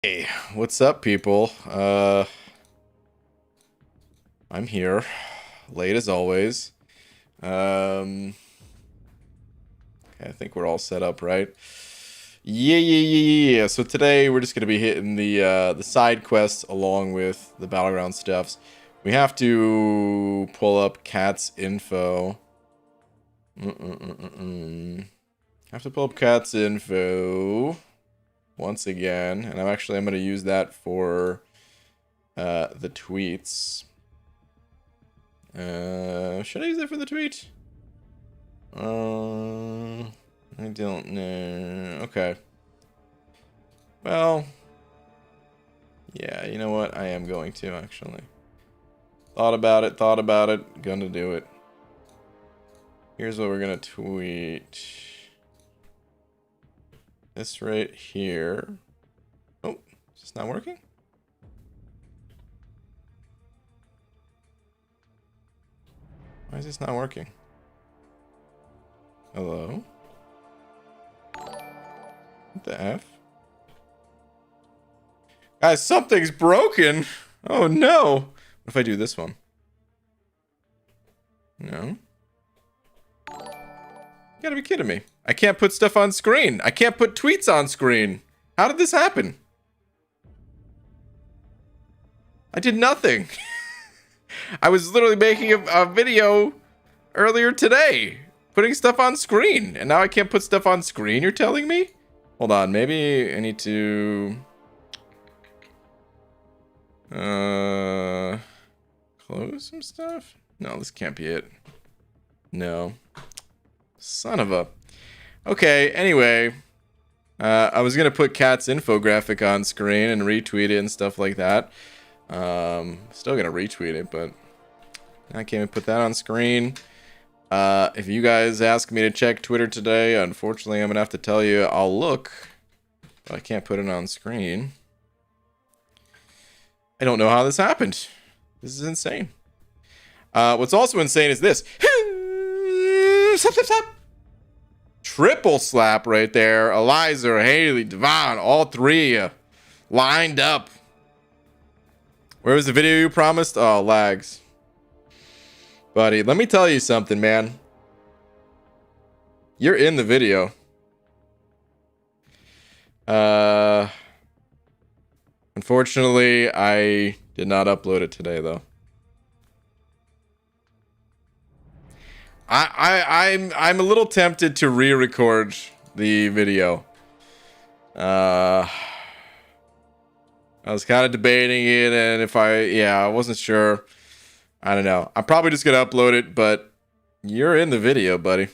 Hey, what's up, people? I'm here, late as always. I think we're all set up, right? Yeah. So today we're just gonna be hitting the side quests along with the battleground stuffs. We have to pull up Cat's info. Have to pull up Cat's info once again, and I'm gonna use that for the tweets. Should I use that for the tweet? I don't know. Okay. Well, yeah, you know what? I am going to, actually. Thought about it. Gonna do it. Here's what we're gonna tweet. This right here. Oh, is this not working? Why is this not working? Hello? What the F? Guys, something's broken! Oh no! What if I do this one? No? You gotta be kidding me. I can't put stuff on screen. I can't put tweets on screen. How did this happen? I did nothing. I was literally making a video earlier today, putting stuff on screen, and now I can't put stuff on screen, you're telling me? Hold on, maybe I need to... close some stuff? No, this can't be it. No. Son of a... Okay, anyway. I was gonna put Cat's infographic on screen and retweet it and stuff like that. Still gonna retweet it, but I can't even put that on screen. If you guys ask me to check Twitter today, unfortunately, I'm gonna have to tell you I'll look, but I can't put it on screen. I don't know how this happened. This is insane. What's also insane is this. Triple slap right there. Eliza, Haley, Devon, all three lined up. Where was the video you promised? Oh, lags. Buddy, let me tell you something, man. You're in the video. Unfortunately, I did not upload it today, though. I'm a little tempted to re-record the video. I was kind of debating it, and if I wasn't sure. I don't know. I'm probably just gonna upload it, but you're in the video, buddy.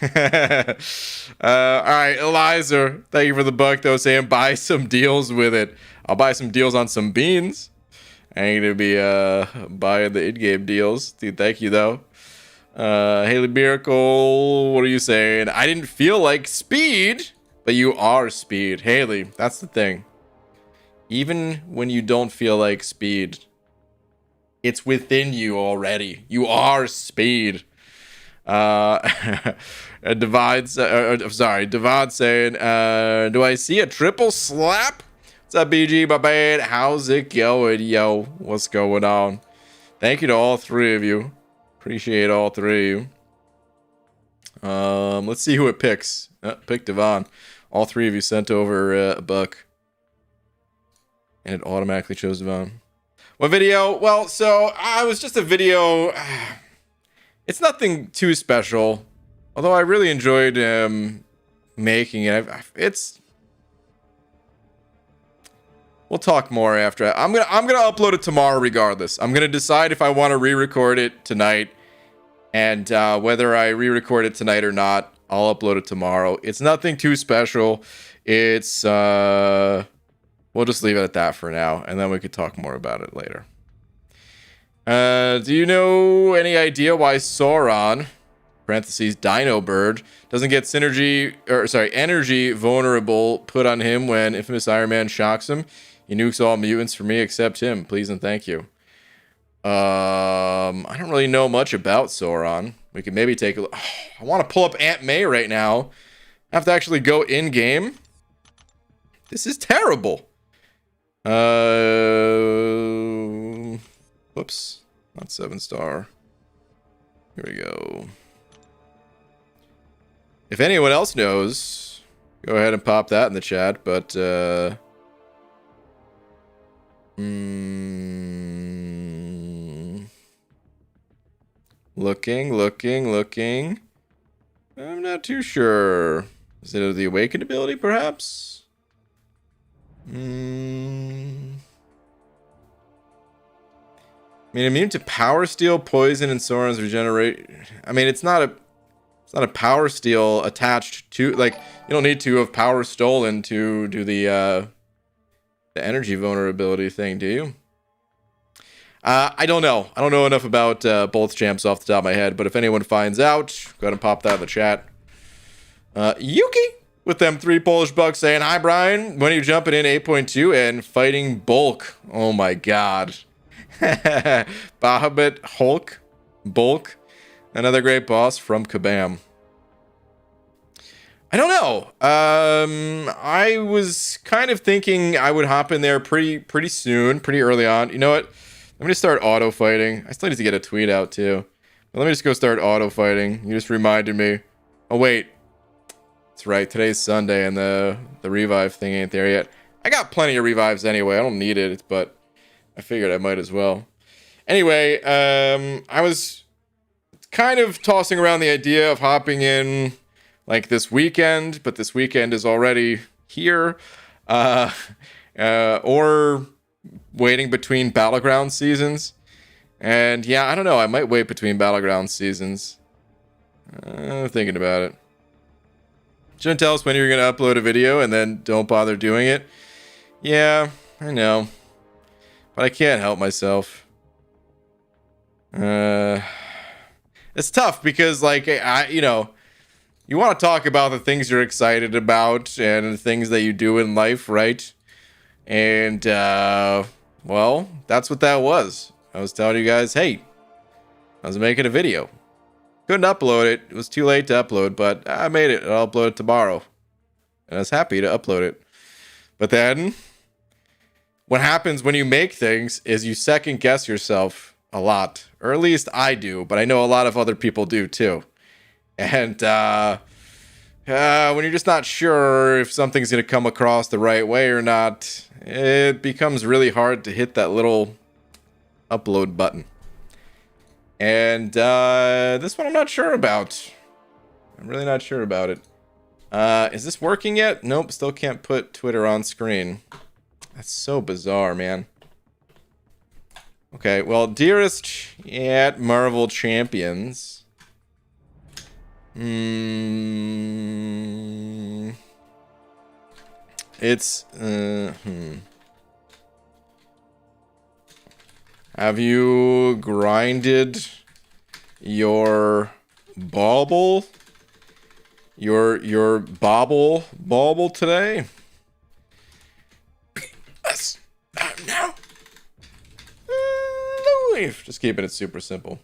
All right, Eliza, thank you for the buck, though, saying buy some deals with it. I'll buy some deals on some beans. I ain't gonna be buying the in-game deals. Dude, thank you, though. Haley Miracle, what are you saying? I didn't feel like speed, but you are speed. Haley, that's the thing. Even when you don't feel like speed, it's within you already. You are speed. Devon saying, do I see a triple slap? What's up, BG, my bad? How's it going, yo? What's going on? Thank you to all three of you. Appreciate all three of you. Let's see who it picks. Pick Devon. All three of you sent over a buck. And it automatically chose Devon. What video? Well, so I was just a video. It's nothing too special, although I really enjoyed making it. We'll talk more after. I'm gonna upload it tomorrow regardless. I'm gonna decide if I want to re-record it tonight, and whether I re-record it tonight or not, I'll upload it tomorrow. It's nothing too special. It's we'll just leave it at that for now, and then we could talk more about it later. Do you know any idea why Sauron, parentheses, Dino Bird, doesn't get energy vulnerable put on him when infamous Iron Man shocks him? He nukes all mutants for me except him. Please and thank you. I don't really know much about Sauron. We could maybe take a look. Oh, I want to pull up Aunt May right now. I have to actually go in game This is terrible. Whoops. Not 7-star. Here we go. If anyone else knows, go ahead and pop that in the chat, but looking. I'm not too sure. Is it the awakened ability, perhaps? I mean, immune to power steel, poison, and Soren's regenerate. I mean, it's not a power steel attached to, like, you don't need to have power stolen to do the energy vulnerability thing, do you? I don't know. I don't know enough about both champs off the top of my head, but if anyone finds out, go ahead and pop that in the chat. Yuki with them 3 Polish bucks saying, "Hi, Brian. When are you jumping in 8.2 and fighting Bulk?" Oh my god. Bahamut Hulk. Bulk. Another great boss from Kabam. I don't know. I was kind of thinking I would hop in there pretty soon, pretty early on. You know what? Let me just start auto fighting. I still need to get a tweet out too. But let me just go start auto fighting. You just reminded me. Oh wait. That's right. Today's Sunday and the revive thing ain't there yet. I got plenty of revives anyway. I don't need it, but I figured I might as well. Anyway, I was kind of tossing around the idea of hopping in like this weekend, but this weekend is already here. Or waiting between Battleground seasons. And yeah, I don't know. I might wait between Battleground seasons. Thinking about it. Shouldn't tell us when you're going to upload a video and then don't bother doing it. Yeah, I know. But I can't help myself. It's tough because, like, you know, you want to talk about the things you're excited about and the things that you do in life, right? And, well, that's what that was. I was telling you guys, hey, I was making a video. Couldn't upload it. It was too late to upload, but I made it. I'll upload it tomorrow. And I was happy to upload it. But then, what happens when you make things is you second guess yourself a lot. Or at least I do, but I know a lot of other people do too. And when you're just not sure if something's going to come across the right way or not, it becomes really hard to hit that little upload button. And this one I'm not sure about. I'm really not sure about it. Is this working yet? Nope, still can't put Twitter on screen. That's so bizarre, man. Okay, well, dearest at Marvel Champions. It's Have you grinded your bauble? Your bauble today? Yes. No. Just keeping it super simple.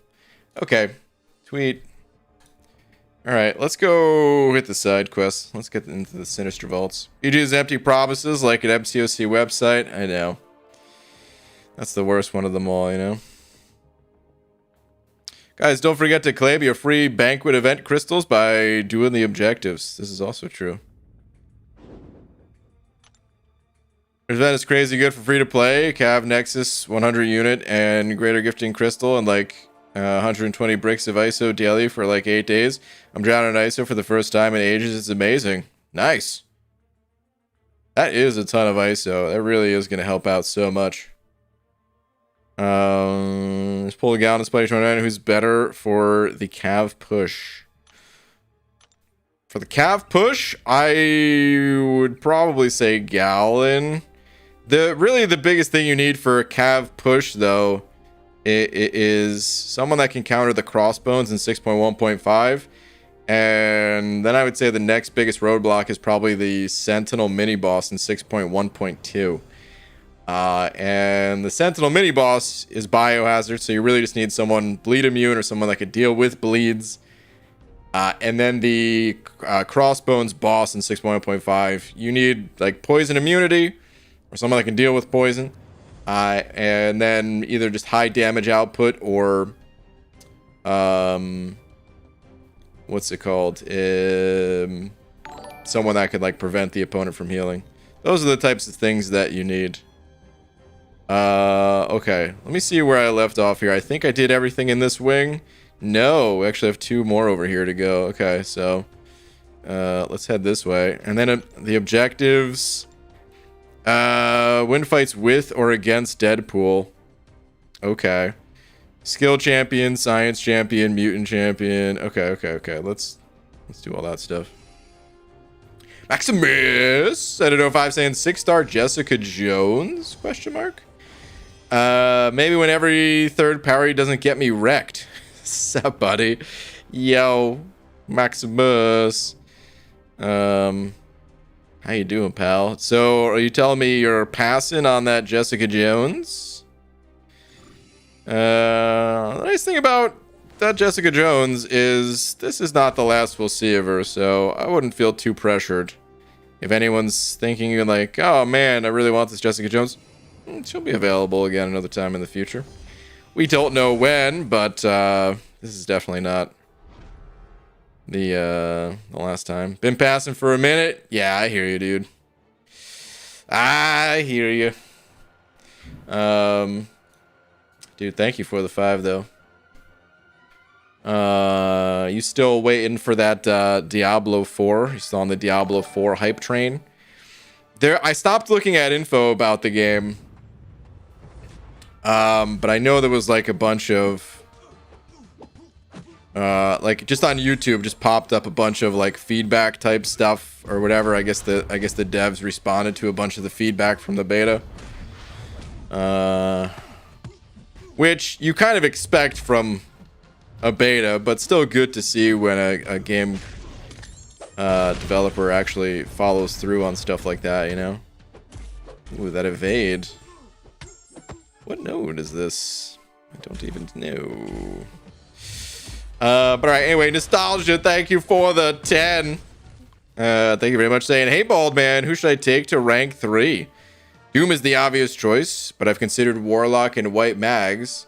Okay. Tweet. Alright, let's go hit the side quest. Let's get into the Sinister Vaults. You do empty promises like an MCOC website. I know. That's the worst one of them all, you know? Guys, don't forget to claim your free banquet event crystals by doing the objectives. This is also true. This event is crazy good for free to play. Cav Nexus 100 unit and greater gifting crystal and like 120 bricks of ISO daily for like 8 days. I'm drowning in ISO for the first time in ages. It's amazing. Nice. That is a ton of ISO. That really is going to help out so much. Let's pull a gal on Spider 29 who's better for the Cav push. For the Cav push, I would probably say Gallon. Really the biggest thing you need for a Cav push though it is someone that can counter the crossbones in 6.1.5. And then I would say the next biggest roadblock is probably the Sentinel mini boss in 6.1.2. And the Sentinel mini boss is biohazard, so you really just need someone bleed immune or someone that could deal with bleeds. And then the Crossbones boss in 6.1.5, you need like poison immunity or someone that can deal with poison. And then either just high damage output or what's it called? Someone that could like prevent the opponent from healing. Those are the types of things that you need. Okay, let me see where I left off here. I think I did everything in this wing. No, we actually have 2 more over here to go. Okay, so let's head this way. And then the objectives. Win fights with or against Deadpool. Okay. Skill champion, science champion, mutant champion. Okay. Let's do all that stuff. Maximus, I don't know if I'm saying 6-star Jessica Jones? Question mark. Maybe when every third parry doesn't get me wrecked. Sup, buddy? Yo, Maximus. How you doing, pal? So, are you telling me you're passing on that Jessica Jones? The nice thing about that Jessica Jones is this is not the last we'll see of her, so I wouldn't feel too pressured. If anyone's thinking like, oh man, I really want this Jessica Jones, she'll be available again another time in the future. We don't know when, but this is definitely not the last time. Been passing for a minute? Yeah, I hear you, dude. I hear you. Dude, thank you for the 5 though. You still waiting for that Diablo 4? You still on the Diablo 4 hype train? I stopped looking at info about the game. But I know there was like a bunch of like just on YouTube just popped up a bunch of like feedback type stuff or whatever. I guess the devs responded to a bunch of the feedback from the beta. Which you kind of expect from a beta, but still good to see when a game developer actually follows through on stuff like that, you know? Ooh, that evade. What node is this? I don't even know. But alright, anyway, Nostalgia, thank you for the 10. Thank you very much. Saying, hey, bald man, who should I take to rank 3? Doom is the obvious choice, but I've considered Warlock and White Mags.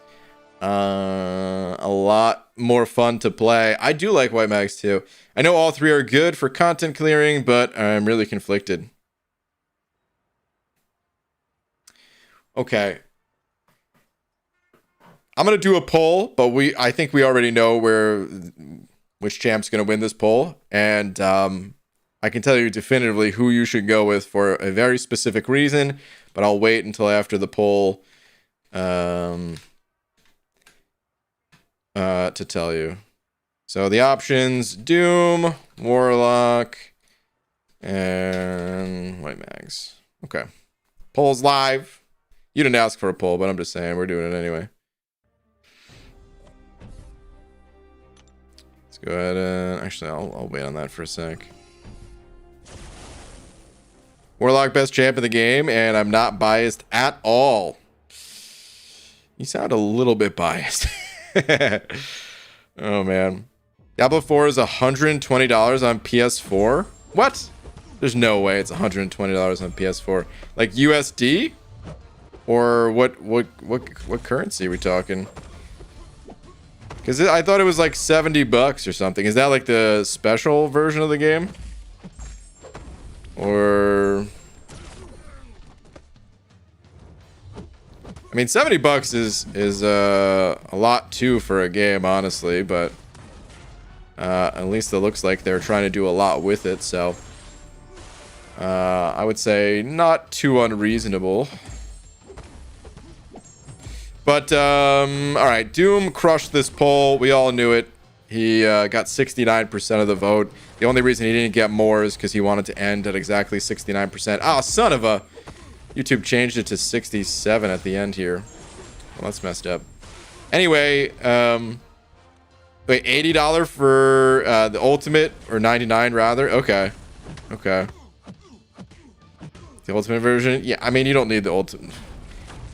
A lot more fun to play. I do like White Mags too. I know all 3 are good for content clearing, but I'm really conflicted. Okay. I'm gonna do a poll, but I think we already know which champ's gonna win this poll, and I can tell you definitively who you should go with for a very specific reason, but I'll wait until after the poll to tell you. So the options: Doom, Warlock, and White Mags. Okay. Poll's live. You didn't ask for a poll, but I'm just saying we're doing it anyway. Let's go ahead and actually I'll wait on that for a sec. Warlock, best champ in the game, and I'm not biased at all. You sound a little bit biased. Oh man. Diablo 4 is $120 on PS4? What? There's no way it's $120 on PS4. Like USD? Or what currency are we talking? Because I thought it was like $70 or something. Is that like the special version of the game? Or... I mean, $70 is a lot too for a game, honestly, but at least it looks like they're trying to do a lot with it, so I would say not too unreasonable. But all right, Doom crushed this poll. We all knew it. He got 69% of the vote. The only reason he didn't get more is because he wanted to end at exactly 69%. Ah, son of a... YouTube changed it to 67 at the end here. Well, that's messed up. Anyway, wait, $80 for the ultimate, or 99 rather? Okay. Okay. The ultimate version? Yeah, I mean, you don't need the ultimate.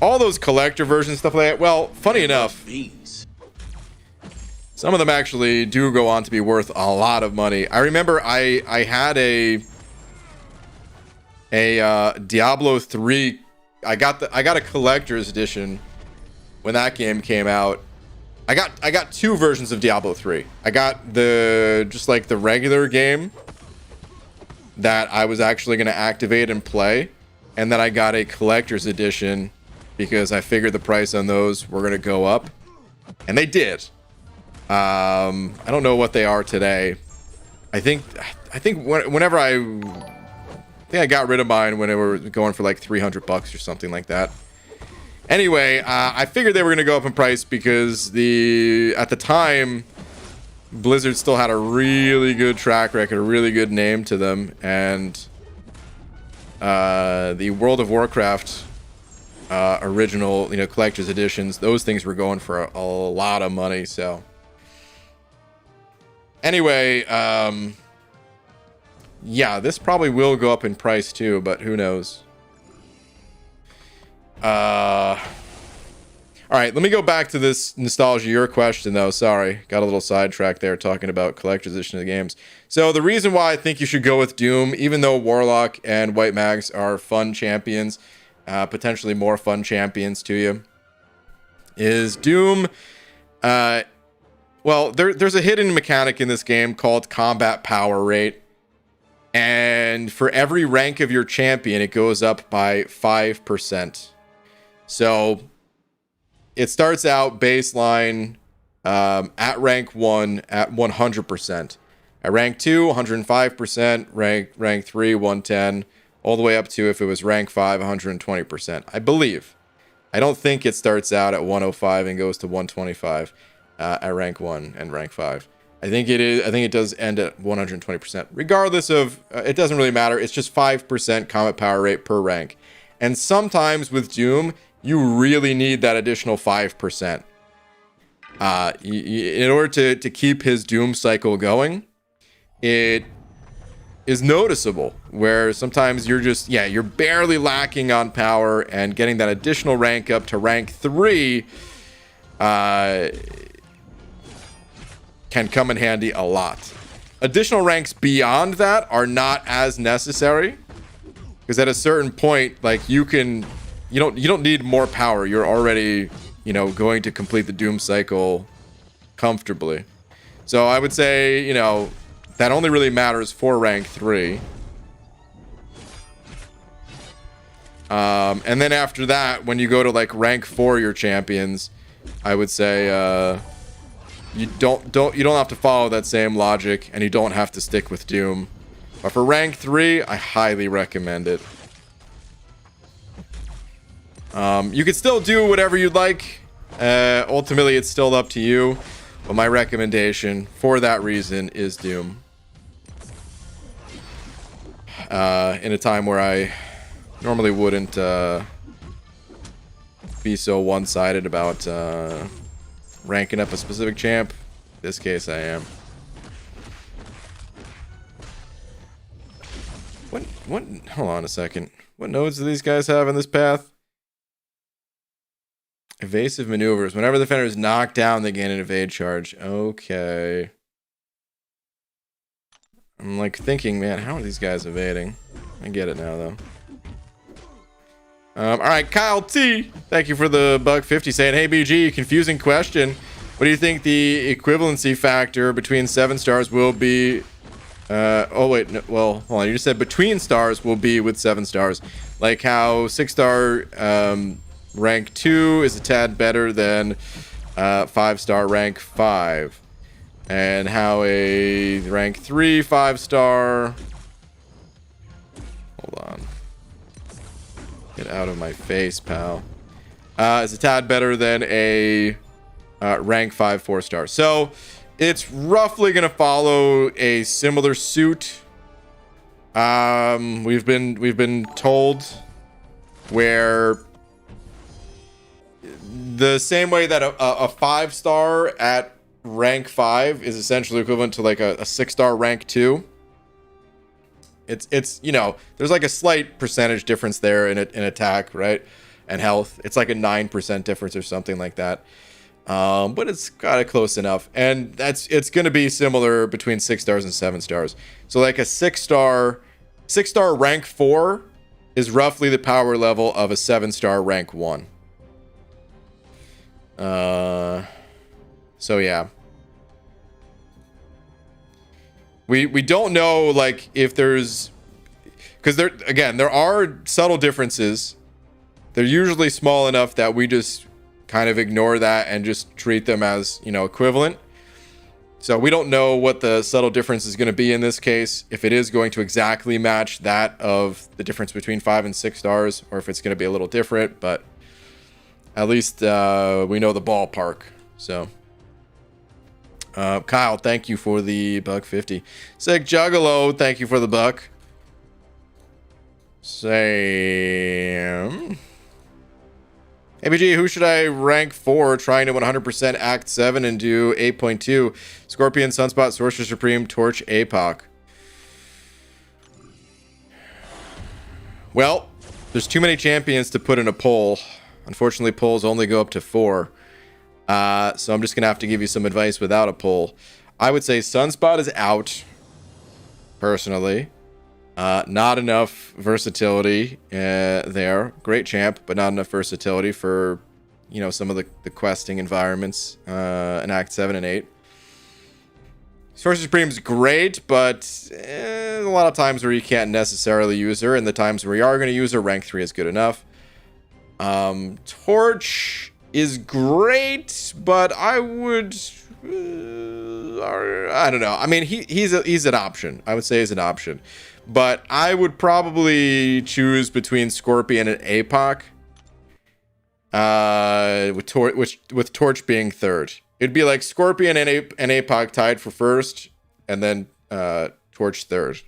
All those collector versions, stuff like that. Well, funny enough. Some of them actually do go on to be worth a lot of money. I remember I had a Diablo 3. I got a collector's edition when that game came out. I got two versions of Diablo 3. I got just like the regular game that I was actually going to activate and play, and then I got a collector's edition because I figured the price on those were going to go up, and they did. I don't know what they are today. I think whenever I got rid of mine when it were going for like $300 or something like that. Anyway, I figured they were going to go up in price because at the time, Blizzard still had a really good track record, a really good name to them, and the World of Warcraft original, collector's editions, those things were going for a lot of money. So anyway, yeah, this probably will go up in price too, but who knows? All right, let me go back to this nostalgia, your question though. Sorry, got a little sidetracked there talking about collector's edition of the games. So the reason why I think you should go with Doom, even though Warlock and White Mags are fun champions, potentially more fun champions to you, is Doom. Well, there's a hidden mechanic in this game called combat power rate. And for every rank of your champion, it goes up by 5%. So it starts out baseline at rank 1 at 100%. At rank 2, 105%. Rank 3, 110. All the way up to, if it was rank 5, 120%. I believe. I don't think it starts out at 105 and goes to 125 at rank 1 and rank 5. I think it does end at 120%. Regardless of, it doesn't really matter. It's just 5% combat power rate per rank. And sometimes with Doom, you really need that additional 5%. In order to keep his Doom cycle going, it is noticeable. Where sometimes you're barely lacking on power, and getting that additional rank up to rank 3 can come in handy a lot. Additional ranks beyond that are not as necessary, because at a certain point, like you don't need more power. You're already, going to complete the Doom cycle comfortably. So I would say, that only really matters for rank 3. And then after that, when you go to like rank 4 your champions, I would say you don't have to follow that same logic, and you don't have to stick with Doom. But for rank 3, I highly recommend it. You could still do whatever you'd like. Ultimately, it's still up to you. But my recommendation for that reason is Doom. In a time where I normally wouldn't be so one-sided about ranking up a specific champ. In this case, I am. What? Hold on a second. What nodes do these guys have in this path? Evasive maneuvers. Whenever the defender is knocked down, they gain an evade charge. Okay. I'm like thinking, man, how are these guys evading? I get it now, though. All right, Kyle T. Thank you for the $1.50 saying, hey, BG, confusing question. What do you think the equivalency factor between 7 stars will be? Oh, wait. No, well, hold on. You just said between stars will be with 7 stars. Like how 6-star rank 2 is a tad better than 5-star rank 5. And how a rank 3 5-star... Hold on. Get out of my face, pal. Is a tad better than a rank 5 4-star. So it's roughly going to follow a similar suit. We've been told where the same way that a 5-star at rank 5 is essentially equivalent to like a 6-star rank 2. It's there's like a slight percentage difference there in attack, right? And health. It's like a 9% difference or something like that. But it's kind of close enough. And it's going to be similar between 6 stars and 7 stars. So like a 6-star rank 4 is roughly the power level of a 7-star rank 1. So yeah. We don't know like if there's, because there are subtle differences. They're usually small enough that we just kind of ignore that and just treat them as, equivalent. So we don't know what the subtle difference is going to be in this case, if it is going to exactly match that of the difference between 5 and 6 stars, or if it's going to be a little different, but at least we know the ballpark. So Kyle, thank you for the $1.50. Sick Juggalo, thank you for the buck. Sam. ABG, who should I rank for trying to 100% Act 7 and do 8.2? Scorpion, Sunspot, Sorcerer Supreme, Torch, APOC. Well, there's too many champions to put in a poll. Unfortunately, polls only go up to 4. So I'm just going to have to give you some advice without a poll. I would say Sunspot is out, personally. Not enough versatility there. Great champ, but not enough versatility for, some of the questing environments in Act 7 and 8. Sorcerer Supreme's great, but a lot of times where you can't necessarily use her, and the times where you are going to use her, rank 3 is good enough. Torch is great, but I would... I don't know. I mean, he's an option. I would say he's an option. But I would probably choose between Scorpion and APOC. With Torch being third. It'd be like Scorpion and APOC tied for first, and then Torch third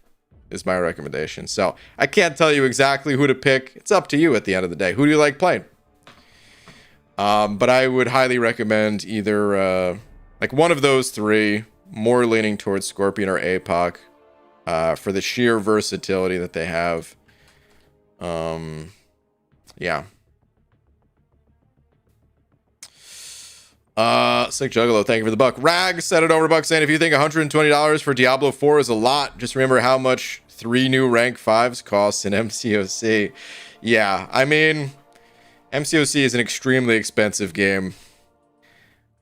is my recommendation. So I can't tell you exactly who to pick. It's up to you at the end of the day. Who do you like playing? But I would highly recommend either like one of those three, more leaning towards Scorpion or APOC, for the sheer versatility that they have. Yeah. Sick Juggalo, thank you for the buck. Rag said it over buck, saying if you think $120 for Diablo 4 is a lot, just remember how much 3 new rank 5s costs in MCOC. Yeah, I mean, MCOC is an extremely expensive game.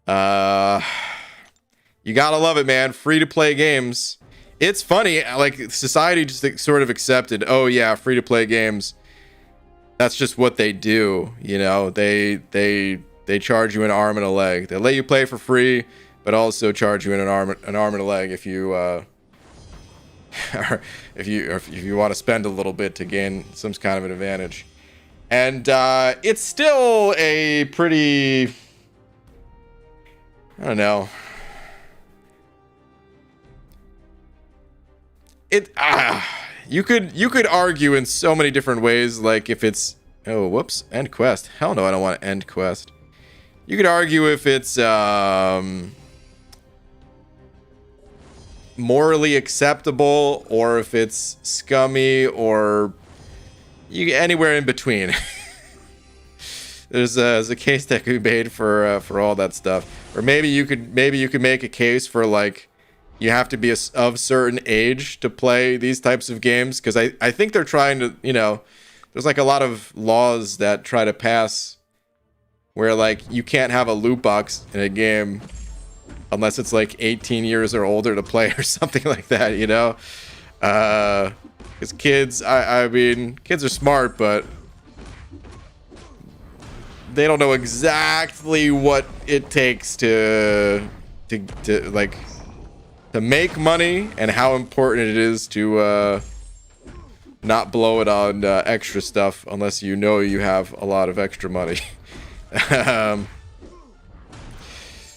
You gotta love it, man. Free to play games. It's funny, like society just sort of accepted, oh yeah, free to play games. That's just what they do, They charge you an arm and a leg. They let you play for free, but also charge you an arm and a leg if you if you want to spend a little bit to gain some kind of an advantage. And it's still a pretty, I don't know. You could argue in so many different ways, like if it's, oh whoops, end quest. Hell no, I don't want to end quest. You could argue if it's morally acceptable, or if it's scummy, or anywhere in between. There's a case that could be made for all that stuff. Or maybe you could make a case for like you have to be of certain age to play these types of games, because I think they're trying to, there's like a lot of laws that try to pass where like you can't have a loot box in a game unless it's like 18 years or older to play or something like that, because kids, I mean, kids are smart, but they don't know exactly what it takes to make money, and how important it is to not blow it on extra stuff unless you have a lot of extra money.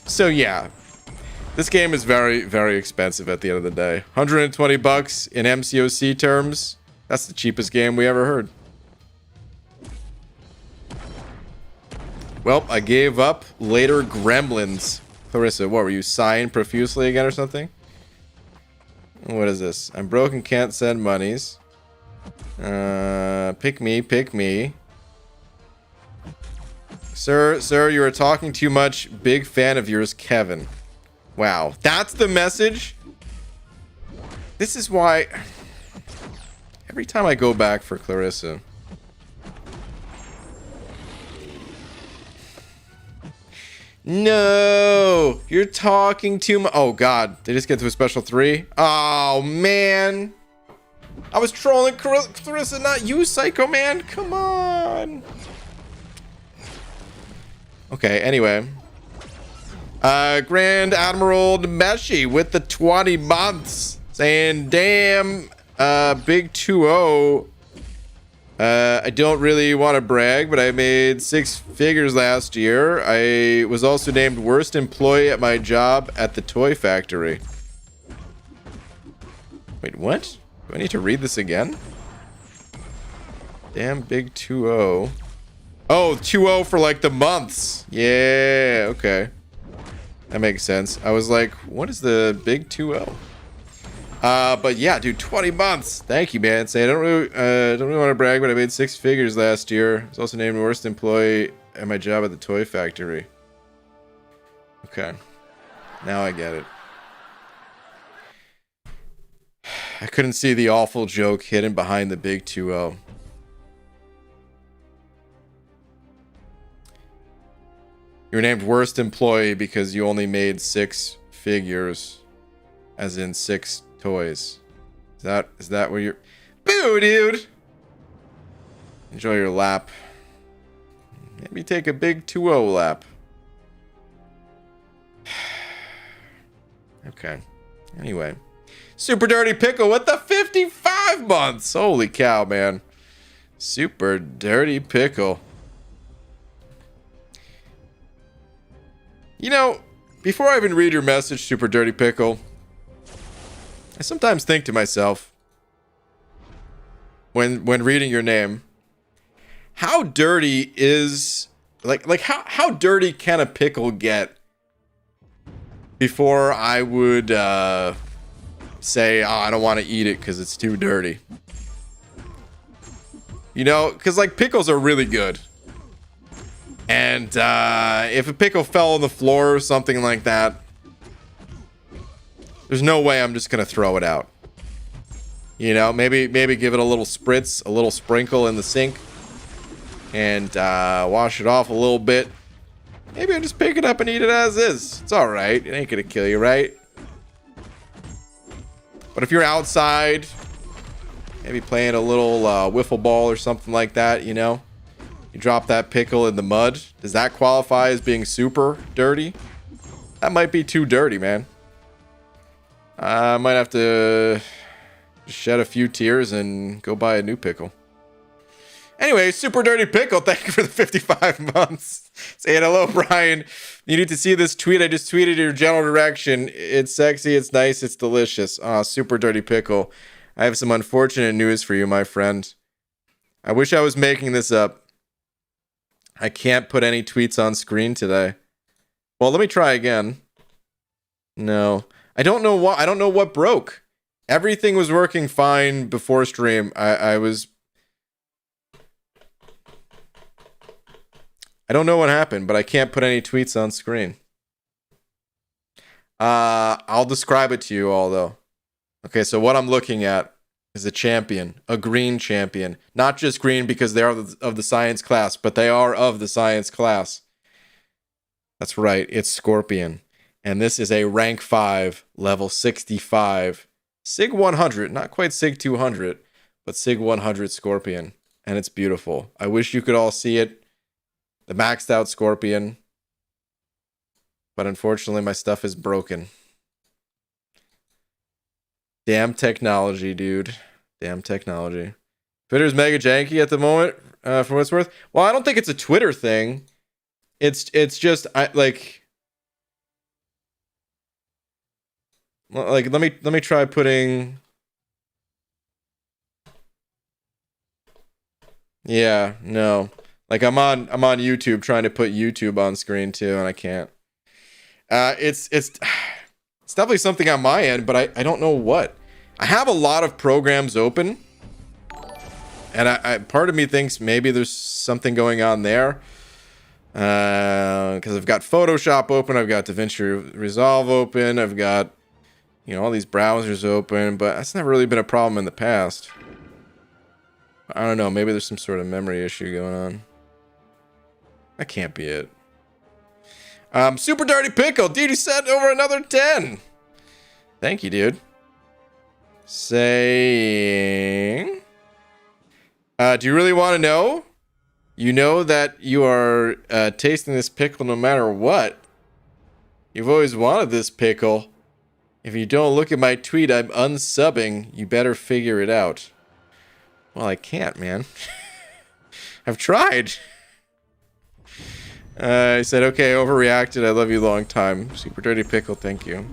So yeah, this game is very, very expensive at the end of the day. $120 in MCOC terms. That's the cheapest game we ever heard. Well, I gave up. Later Gremlins. Clarissa, what were you sighing profusely again or something? What is this? I'm broken, can't send monies. Pick me. Sir, you are talking too much. Big fan of yours, Kevin. Wow. That's the message? This is why... Every time I go back for Clarissa... No! You're talking too much. Oh, God. They just get to a special 3? Oh, man. I was trolling Clarissa, not you, Psycho Man. Come on. Okay, anyway. Grand Admiral Demeshi with the 20 months. Saying, damn, big 2-0. I don't really want to brag, but I made 6 figures last year. I was also named worst employee at my job at the toy factory. Wait, what? Do I need to read this again? Damn big 2-0. Oh, 2-0 for like the months. Yeah, okay. That makes sense. I was like, what is the big 2-0? But yeah, dude, 20 months. Thank you, man. Say I don't really want to brag, but I made 6 figures last year. I was also named worst employee at my job at the toy factory. Okay. Now I get it. I couldn't see the awful joke hidden behind the big 2-0. You were named worst employee because you only made 6 figures, as in 6 toys. Is that where you're... Boo, dude! Enjoy your lap. Maybe take a big 2-0 lap. Okay. Anyway. Super Dirty Pickle with the 55 months! Holy cow, man. Super Dirty Pickle. You know, before I even read your message, Super Dirty Pickle, I sometimes think to myself, when reading your name, how dirty is, like how dirty can a pickle get before I would say, oh, I don't want to eat it because it's too dirty. You know, because like pickles are really good. And if a pickle fell on the floor or something like that, there's no way I'm just gonna throw it out. You know, maybe give it a little spritz, a little sprinkle in the sink, and wash it off a little bit. Maybe I just pick it up and eat it as is. It's all right. It ain't gonna kill you, right? But if you're outside, maybe playing a little wiffle ball or something like that, you know, you drop that pickle in the mud. Does that qualify as being super dirty? That might be too dirty, man. I might have to shed a few tears and go buy a new pickle. Anyway, Super Dirty Pickle, thank you for the 55 months. Saying hello, Brian. You need to see this tweet. I just tweeted your general direction. It's sexy, it's nice, it's delicious. Super Dirty Pickle. I have some unfortunate news for you, my friend. I wish I was making this up. I can't put any tweets on screen today. Well, let me try again. No. I don't know what broke. Everything was working fine before stream. I don't know what happened, but I can't put any tweets on screen. I'll describe it to you all, though. Okay, so what I'm looking at is a champion, a green champion. Not just green because they are of the science class, but they are of the science class. That's right, it's Scorpion. And this is a rank 5, level 65, Sig 100, not quite Sig 200, but Sig 100 Scorpion. And it's beautiful. I wish you could all see it. The maxed out Scorpion. But unfortunately, my stuff is broken. Damn technology, dude. Damn technology. Twitter's mega janky at the moment, for what it's worth. Well, I don't think it's a Twitter thing. It's just, let me try putting... Yeah, no. Like I'm on YouTube trying to put YouTube on screen too, and I can't. It's definitely something on my end, but I don't know what. I have a lot of programs open, and I part of me thinks maybe there's something going on there. Because I've got Photoshop open, I've got DaVinci Resolve open, I've got, you know, all these browsers open, but that's never really been a problem in the past. I don't know, maybe there's some sort of memory issue going on. That can't be it. Super Dirty Pickle, dude, you sent over another 10. Thank you, dude. Saying... do you really want to know? You know that you are tasting this pickle no matter what. You've always wanted this pickle. If you don't look at my tweet, I'm unsubbing. You better figure it out. Well, I can't, man. I've tried. I said, okay, overreacted. I love you long time. Super Dirty Pickle, thank you.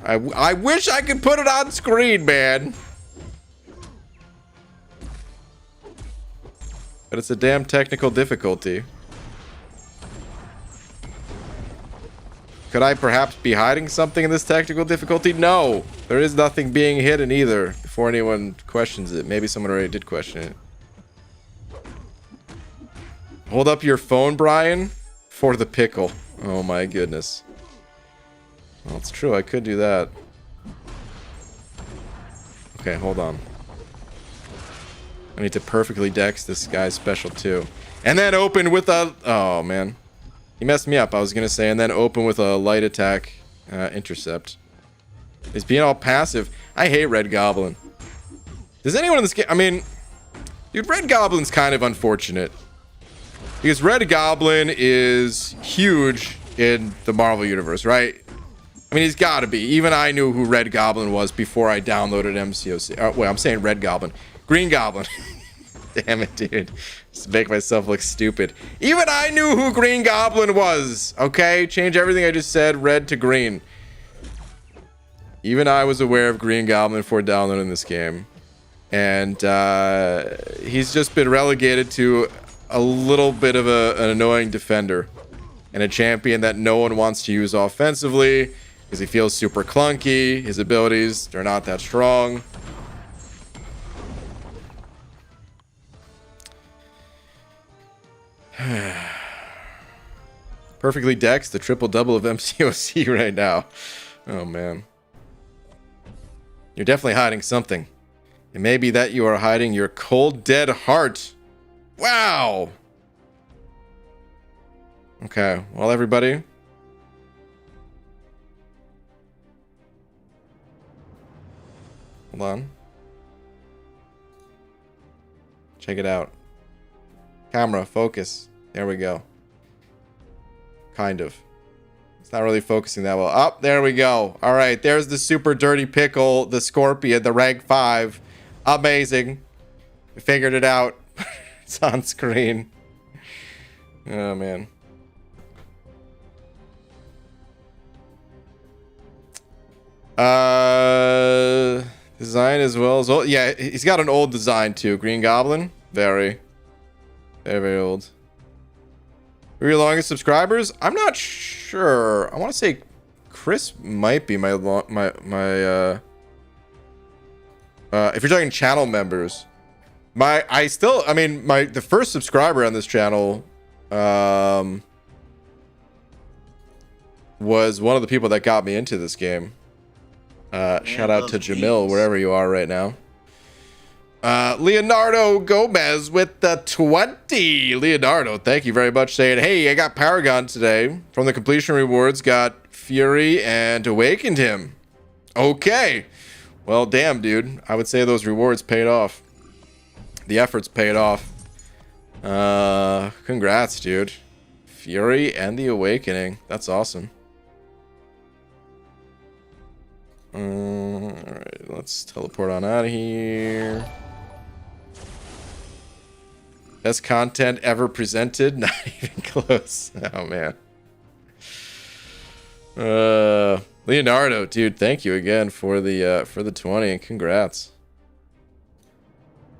I wish I could put it on screen, man. But it's a damn technical difficulty. Could I perhaps be hiding something in this technical difficulty? No! There is nothing being hidden either, before anyone questions it. Maybe someone already did question it. Hold up your phone, Brian, for the pickle. Oh my goodness. Well, it's true, I could do that. Okay, hold on. I need to perfectly dex this guy's special too. And then open with a... Oh, man. He messed me up, I was going to say. And then open with a light attack intercept. He's being all passive. I hate Red Goblin. Does anyone in this game... I mean... Dude, Red Goblin's kind of unfortunate. Because Red Goblin is huge in the Marvel Universe, right? I mean, he's got to be. Even I knew who Red Goblin was before I downloaded MCOC. Wait, I'm saying Red Goblin. Green Goblin. Damn it, dude. Just to make myself look stupid. Even I knew who Green Goblin was. Okay? Change everything I just said red to green. Even I was aware of Green Goblin before downloading this game. And he's just been relegated to a little bit of an annoying defender. And a champion that no one wants to use offensively. Because he feels super clunky. His abilities, they're not that strong. Perfectly dex the triple-double of MCOC right now. Oh, man. You're definitely hiding something. It may be that you are hiding your cold, dead heart. Wow! Okay, well, everybody. Hold on. Check it out. Camera, focus. There we go. Kind of. It's not really focusing that well. Oh, there we go. All right, there's the Super Dirty Pickle, the Scorpion, the rank 5. Amazing. We figured it out. It's on screen. Oh, man. Design as well as old. Yeah, he's got an old design too. Green Goblin. Very old. Who are your longest subscribers? I'm not sure. I want to say Chris might be my if you're talking channel members. The first subscriber on this channel was one of the people that got me into this game. Shout out to Jamil, wherever you are right now. Leonardo Gomez with the 20. Leonardo, thank you very much. Saying, hey, I got Paragon today. From the completion rewards, got Fury and Awakened him. Okay. Well, damn, dude. I would say those rewards paid off. The efforts paid off. Congrats, dude. Fury and the Awakening. That's awesome. Alright, let's teleport on out of here. Best content ever presented? Not even close. Oh, man. Leonardo, dude, thank you again for the 20 and congrats.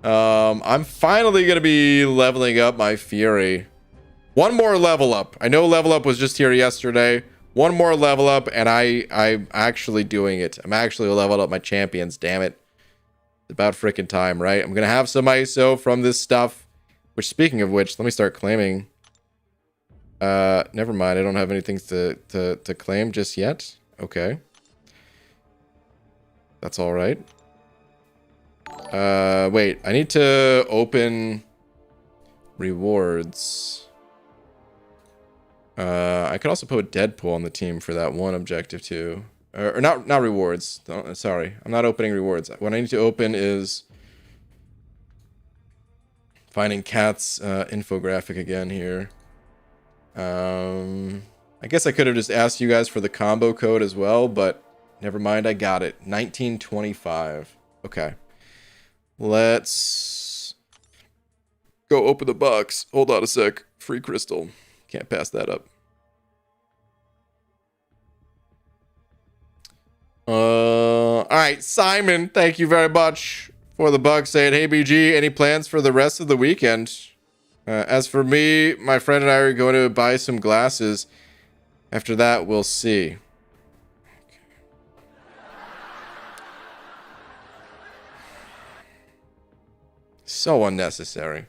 I'm finally gonna be leveling up my Fury. One more level up. I know level up was just here yesterday. One more level up, and I'm actually doing it. I'm actually leveled up my champions, damn it. It's about freaking time, right? I'm gonna have some ISO from this stuff. Which, speaking of which, let me start claiming Never mind. I don't have anything to claim just yet. Okay. That's all right. Wait. I need to open rewards. I could also put Deadpool on the team for that one objective too. Or not rewards. Sorry. I'm not opening rewards. What I need to open is finding Cat's infographic again here. I guess I could have just asked you guys for the combo code as well, but never mind, I got it. 1925. Okay. Let's go open the box. Hold on a sec. Free crystal. Can't pass that up. Alright, Simon, thank you very much for the bug saying, hey BG, any plans for the rest of the weekend? As for me, my friend and I are going to buy some glasses. After that, we'll see. So unnecessary.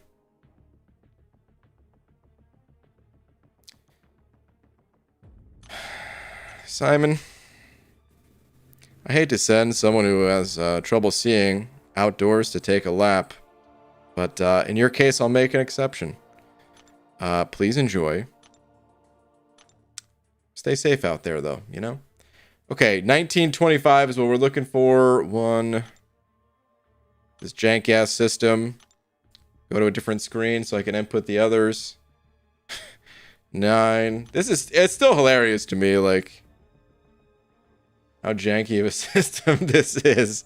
Simon, I hate to send someone who has trouble seeing outdoors to take a lap. But in your case, I'll make an exception. Please enjoy. Stay safe out there, though, you know? Okay, 1925 is what we're looking for. This jank-ass system. Go to a different screen so I can input the others. 9. It's still hilarious to me, like, how janky of a system this is.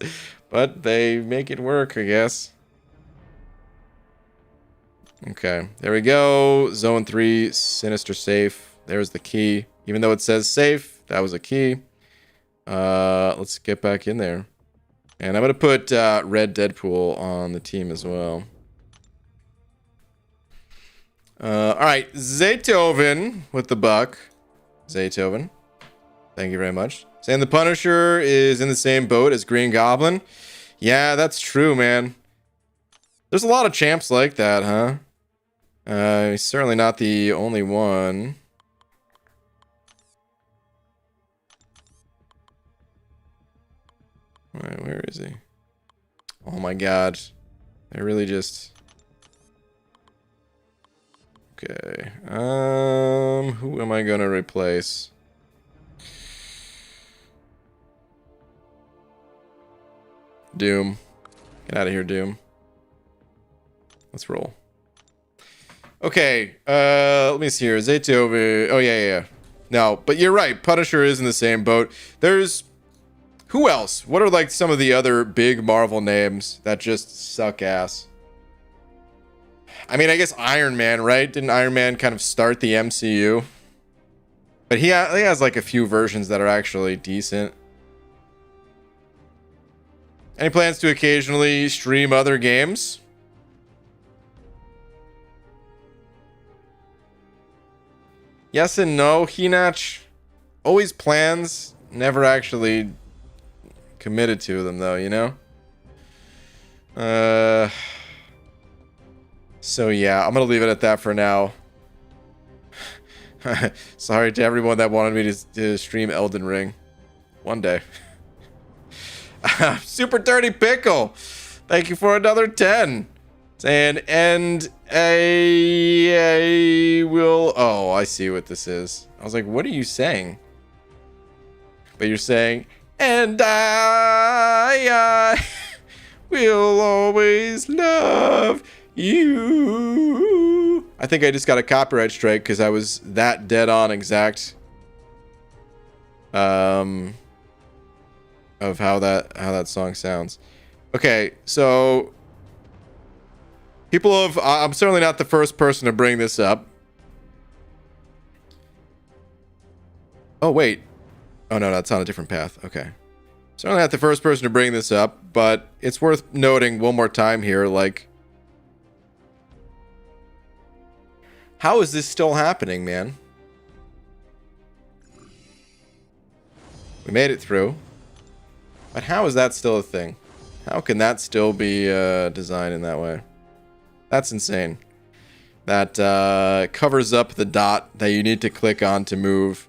But they make it work, I guess. Okay, there we go. Zone 3, Sinister Safe. There's the key. Even though it says safe, that was a key. Let's get back in there. And I'm going to put Red Deadpool on the team as well. Alright, Zaytoven with the buck. Zaytoven. Thank you very much. Saying the Punisher is in the same boat as Green Goblin. Yeah, that's true, man. There's a lot of champs like that, huh? He's certainly not the only one. Wait, where is he? Oh my god. They really just... Okay. Who am I gonna replace? Doom. Get out of here, Doom. Let's roll. Okay, let me see here. Zaytoven. Oh, yeah. No, but you're right. Punisher is in the same boat. There's... Who else? What are, like, some of the other big Marvel names that just suck ass? I mean, I guess Iron Man, right? Didn't Iron Man kind of start the MCU? But he has, like, a few versions that are actually decent. Any plans to occasionally stream other games? Yes and no, Hinach. Always plans, never actually committed to them, though, you know? So yeah, I'm gonna leave it at that for now. Sorry to everyone that wanted me to stream Elden Ring. One day. Super Dirty Pickle. Thank you for another 10. And I will... Oh, I see what this is. I was like, what are you saying? But you're saying, and I will always love you. I think I just got a copyright strike because I was that dead on exact of how that song sounds. Okay, so people have... I'm certainly not the first person to bring this up. Oh, wait. Oh, no, that's on a different path. Okay. Certainly not the first person to bring this up, but it's worth noting one more time here, like... How is this still happening, man? We made it through. But how is that still a thing? How can that still be designed in that way? That's insane. that covers up the dot that you need to click on to move.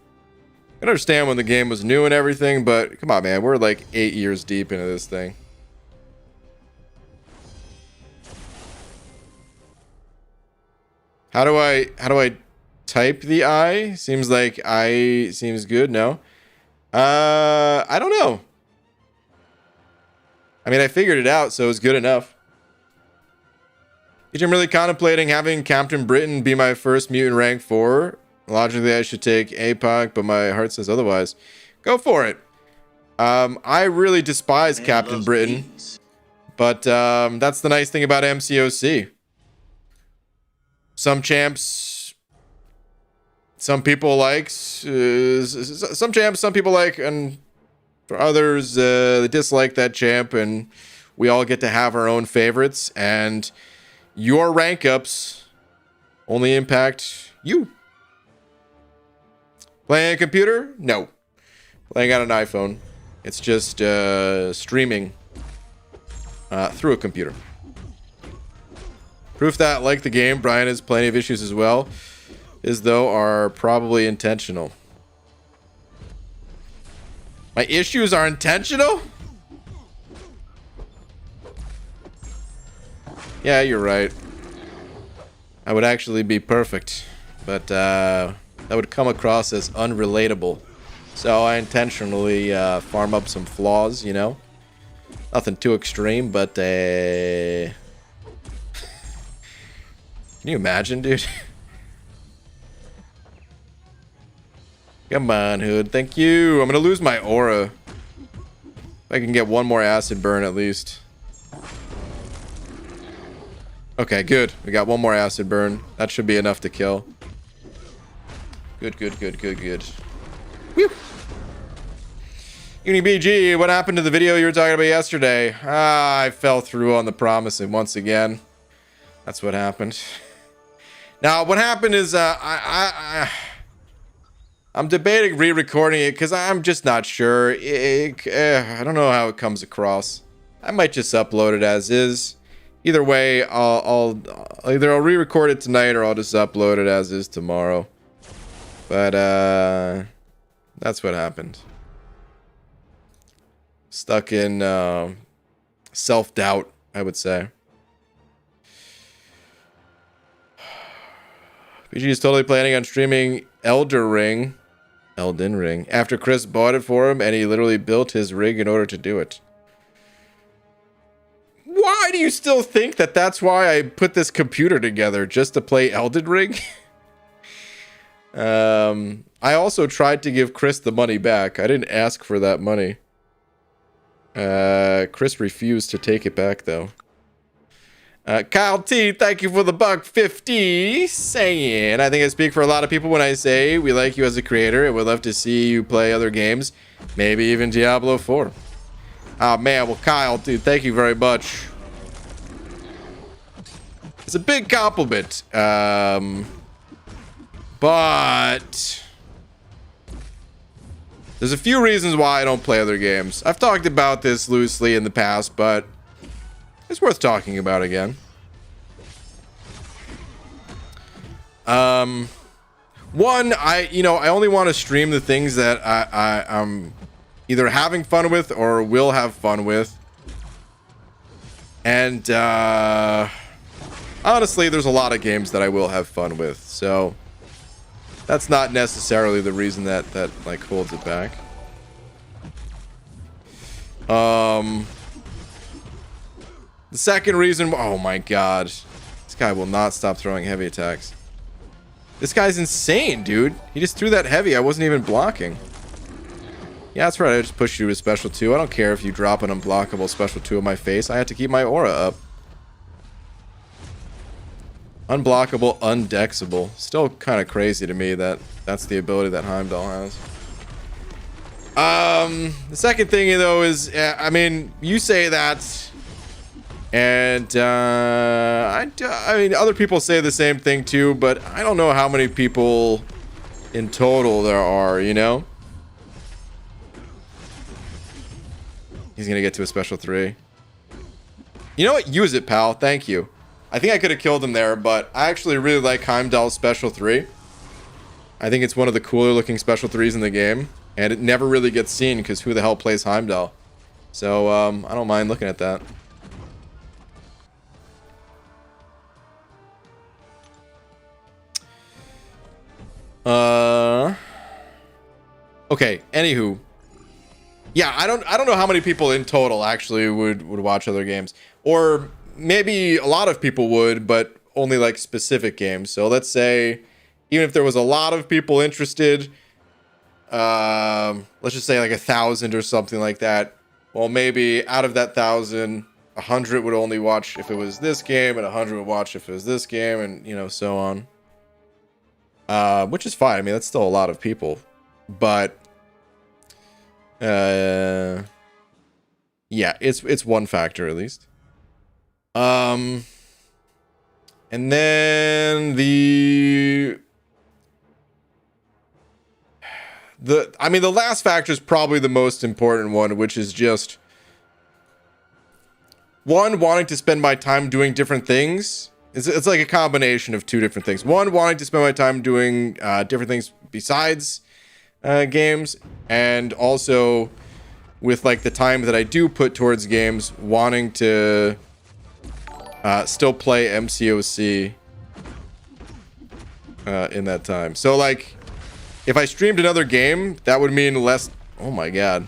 I understand when the game was new and everything, but come on, man. We're like 8 years deep into this thing. How do I type the I? Seems like I seems good. No. I don't know. I mean, I figured it out, so it's good enough. I'm really contemplating having Captain Britain be my first mutant rank 4. Logically, I should take APOC, but my heart says otherwise. Go for it. I really despise Captain Britain, but that's the nice thing about MCOC. Some champs, some people like, some champs, some people like, and for others, they dislike that champ, and we all get to have our own favorites, and your rank ups only impact you. Playing a computer? No. Playing on an iPhone. It's just streaming through a computer. Proof that, like the game, Brian has plenty of issues as well, is though are probably intentional. My issues are intentional? Yeah, you're right. I would actually be perfect, but that would come across as unrelatable. So I intentionally farm up some flaws, you know? Nothing too extreme, but can you imagine, dude? Come on, Hood. Thank you. I'm gonna lose my aura. If I can get one more acid burn at least. Okay, good. We got one more acid burn. That should be enough to kill. Good, good, good, good, good. Whew. UniBG, what happened to the video you were talking about yesterday? I fell through on the promising once again. That's what happened. Now, what happened is I'm debating re-recording it because I'm just not sure. I don't know how it comes across. I might just upload it as is. Either way, I'll re-record it tonight or I'll just upload it as is tomorrow. But that's what happened. Stuck in self-doubt, I would say. BG is totally planning on streaming Elden Ring after Chris bought it for him and he literally built his rig in order to do it. Why do you still think that that's why I put this computer together, just to play Elden Ring? I also tried to give Chris the money back. I didn't ask for that money. Chris refused to take it back though. Kyle T, thank you for the $1.50. Saying, I think I speak for a lot of people when I say we like you as a creator and would love to see you play other games, maybe even Diablo 4. Oh man, well Kyle, dude, thank you very much. It's a big compliment, but there's a few reasons why I don't play other games. I've talked about this loosely in the past, but it's worth talking about again. One, I only want to stream the things that I'm either having fun with or will have fun with. And honestly, there's a lot of games that I will have fun with, so that's not necessarily the reason that like holds it back. The second reason, oh my god, this guy will not stop throwing heavy attacks. This guy's insane, dude. He just threw that heavy. I wasn't even blocking. Yeah, that's right. I just pushed you to a special 2. I don't care if you drop an unblockable special 2 on my face. I have to keep my aura up. Unblockable, undexable. Still kind of crazy to me that that's the ability that Heimdall has. The second thing, though, is, I mean, you say that, and I mean, other people say the same thing too, but I don't know how many people in total there are, you know? He's gonna get to a special 3. You know what? Use it, pal. Thank you. I think I could have killed him there, but I actually really like Heimdall's Special 3. I think it's one of the cooler looking Special 3s in the game. And it never really gets seen because who the hell plays Heimdall? So, I don't mind looking at that. Okay, anywho. Yeah, I don't know how many people in total actually would watch other games. Or maybe a lot of people would, but only like specific games. So let's say even if there was a lot of people interested, let's just say like 1,000 or something like that. Well, maybe out of that 1,000, 100 would only watch if it was this game, and 100 would watch if it was this game, and you know, so on. Which is fine. I mean, that's still a lot of people, but yeah, it's one factor at least. And then the last factor is probably the most important one, which is just one, wanting to spend my time doing different things. It's like a combination of two different things. One, wanting to spend my time doing different things besides games, and also with like the time that I do put towards games, wanting to still play MCOC in that time. So like, if I streamed another game, that would mean less. Oh my god,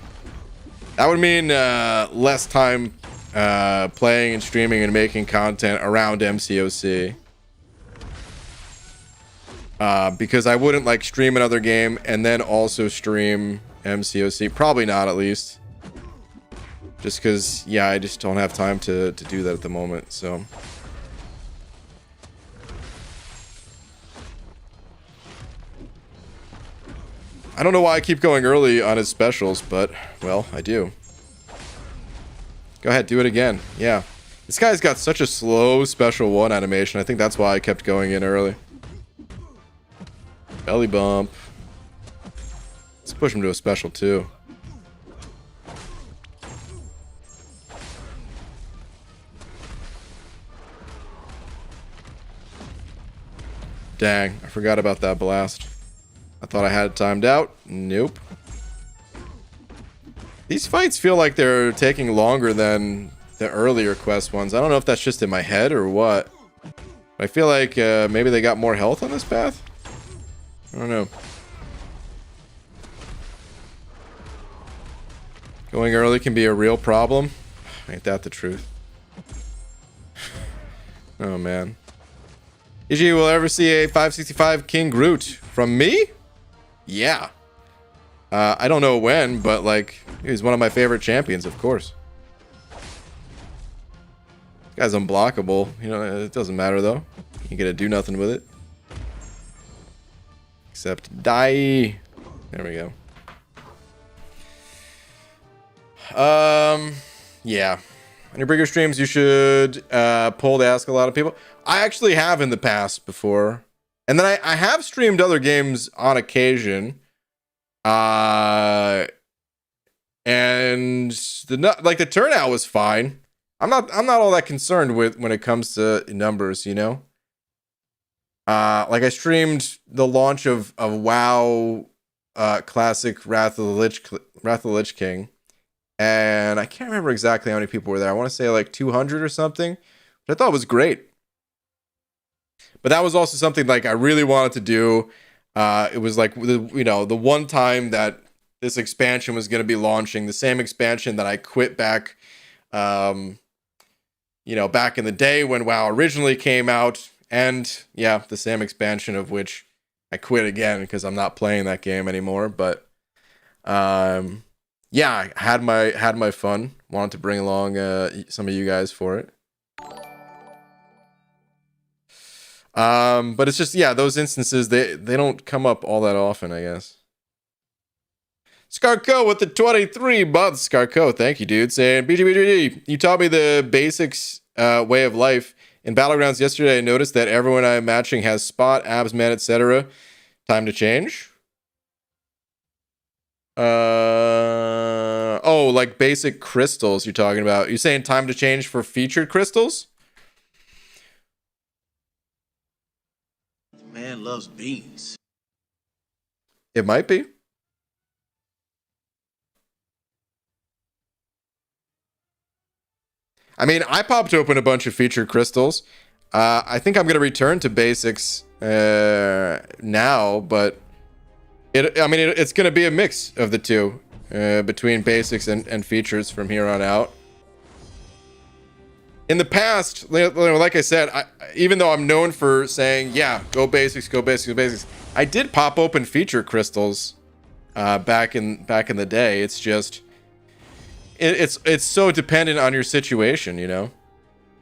that would mean less time playing and streaming and making content around MCOC. Because I wouldn't like stream another game and then also stream MCOC. Probably not, at least. Just because, yeah, I just don't have time to do that at the moment, so. I don't know why I keep going early on his specials, but, well, I do. Go ahead, do it again. Yeah. This guy's got such a slow special 1 animation. I think that's why I kept going in early. Belly bump. Let's push him to a special 2. Dang, I forgot about that blast. I thought I had it timed out. Nope. These fights feel like they're taking longer than the earlier quest ones. I don't know if that's just in my head or what. I feel like maybe they got more health on this path? I don't know. Going early can be a real problem. Ain't that the truth? Oh, man. EG will ever see a 565 King Groot from me? Yeah. I don't know when, but like, he's one of my favorite champions, of course. This guy's unblockable. You know, it doesn't matter though. You get to do nothing with it. Except die. There we go. Yeah. On your bigger streams, you should pull to ask a lot of people. I actually have in the past before. And then I have streamed other games on occasion. And the turnout was fine. I'm not all that concerned with when it comes to numbers, you know. Like I streamed the launch of WoW Classic Wrath of the Lich King, and I can't remember exactly how many people were there. I want to say like 200 or something, which I thought was great. But that was also something like I really wanted to do. It was like the one time that this expansion was going to be launching, the same expansion that I quit back, back in the day when WoW originally came out. And yeah, the same expansion of which I quit again because I'm not playing that game anymore. But yeah, I had my fun. Wanted to bring along some of you guys for it. But it's just, yeah, those instances, they don't come up all that often, I guess. Scarco with the 23 months. Scarco, thank you, dude. Saying, BGBGD, you taught me the basics way of life. In Battlegrounds yesterday, I noticed that everyone I'm matching has spot, abs, man, etc. Time to change? Oh, like basic crystals you're talking about. You're saying time to change for featured crystals? Man loves beans. It might be. I mean, I popped open a bunch of featured crystals. I think I'm going to return to basics now, but it's going to be a mix of the two between basics and features from here on out. In the past, like I said, even though I'm known for saying, yeah, go basics, go basics, go basics, I did pop open feature crystals back in the day. It's just it's so dependent on your situation, you know.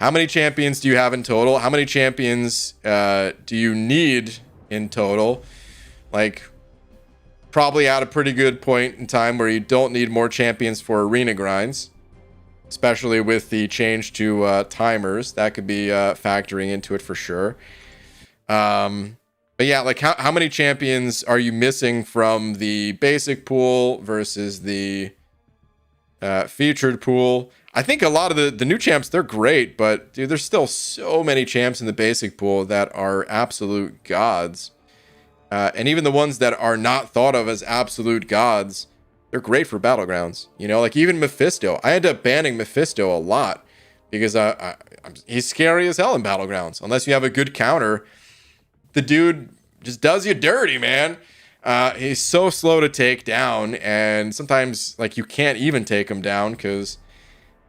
How many champions do you have in total? How many champions do you need in total? Like, probably at a pretty good point in time where you don't need more champions for arena grinds, especially with the change to timers. That could be factoring into it for sure. But yeah, like how many champions are you missing from the basic pool versus the featured pool? I think a lot of the new champs, they're great, but dude, there's still so many champs in the basic pool that are absolute gods. And even the ones that are not thought of as absolute gods, they're great for battlegrounds. You know, like even Mephisto. I end up banning Mephisto a lot because he's scary as hell in battlegrounds. Unless you have a good counter, the dude just does you dirty, man. He's so slow to take down, and sometimes like you can't even take him down because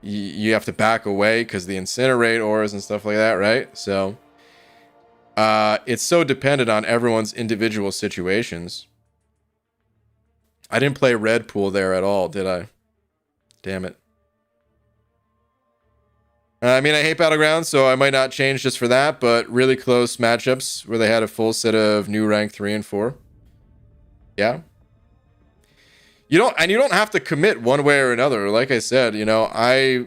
you have to back away because the incinerate auras and stuff like that, right? So it's so dependent on everyone's individual situations. I didn't play red pool there at all, did I? Damn it. I mean, I hate Battlegrounds, so I might not change just for that, but really close matchups where they had a full set of new rank 3 and 4. Yeah. You don't have to commit one way or another. Like I said, you know, I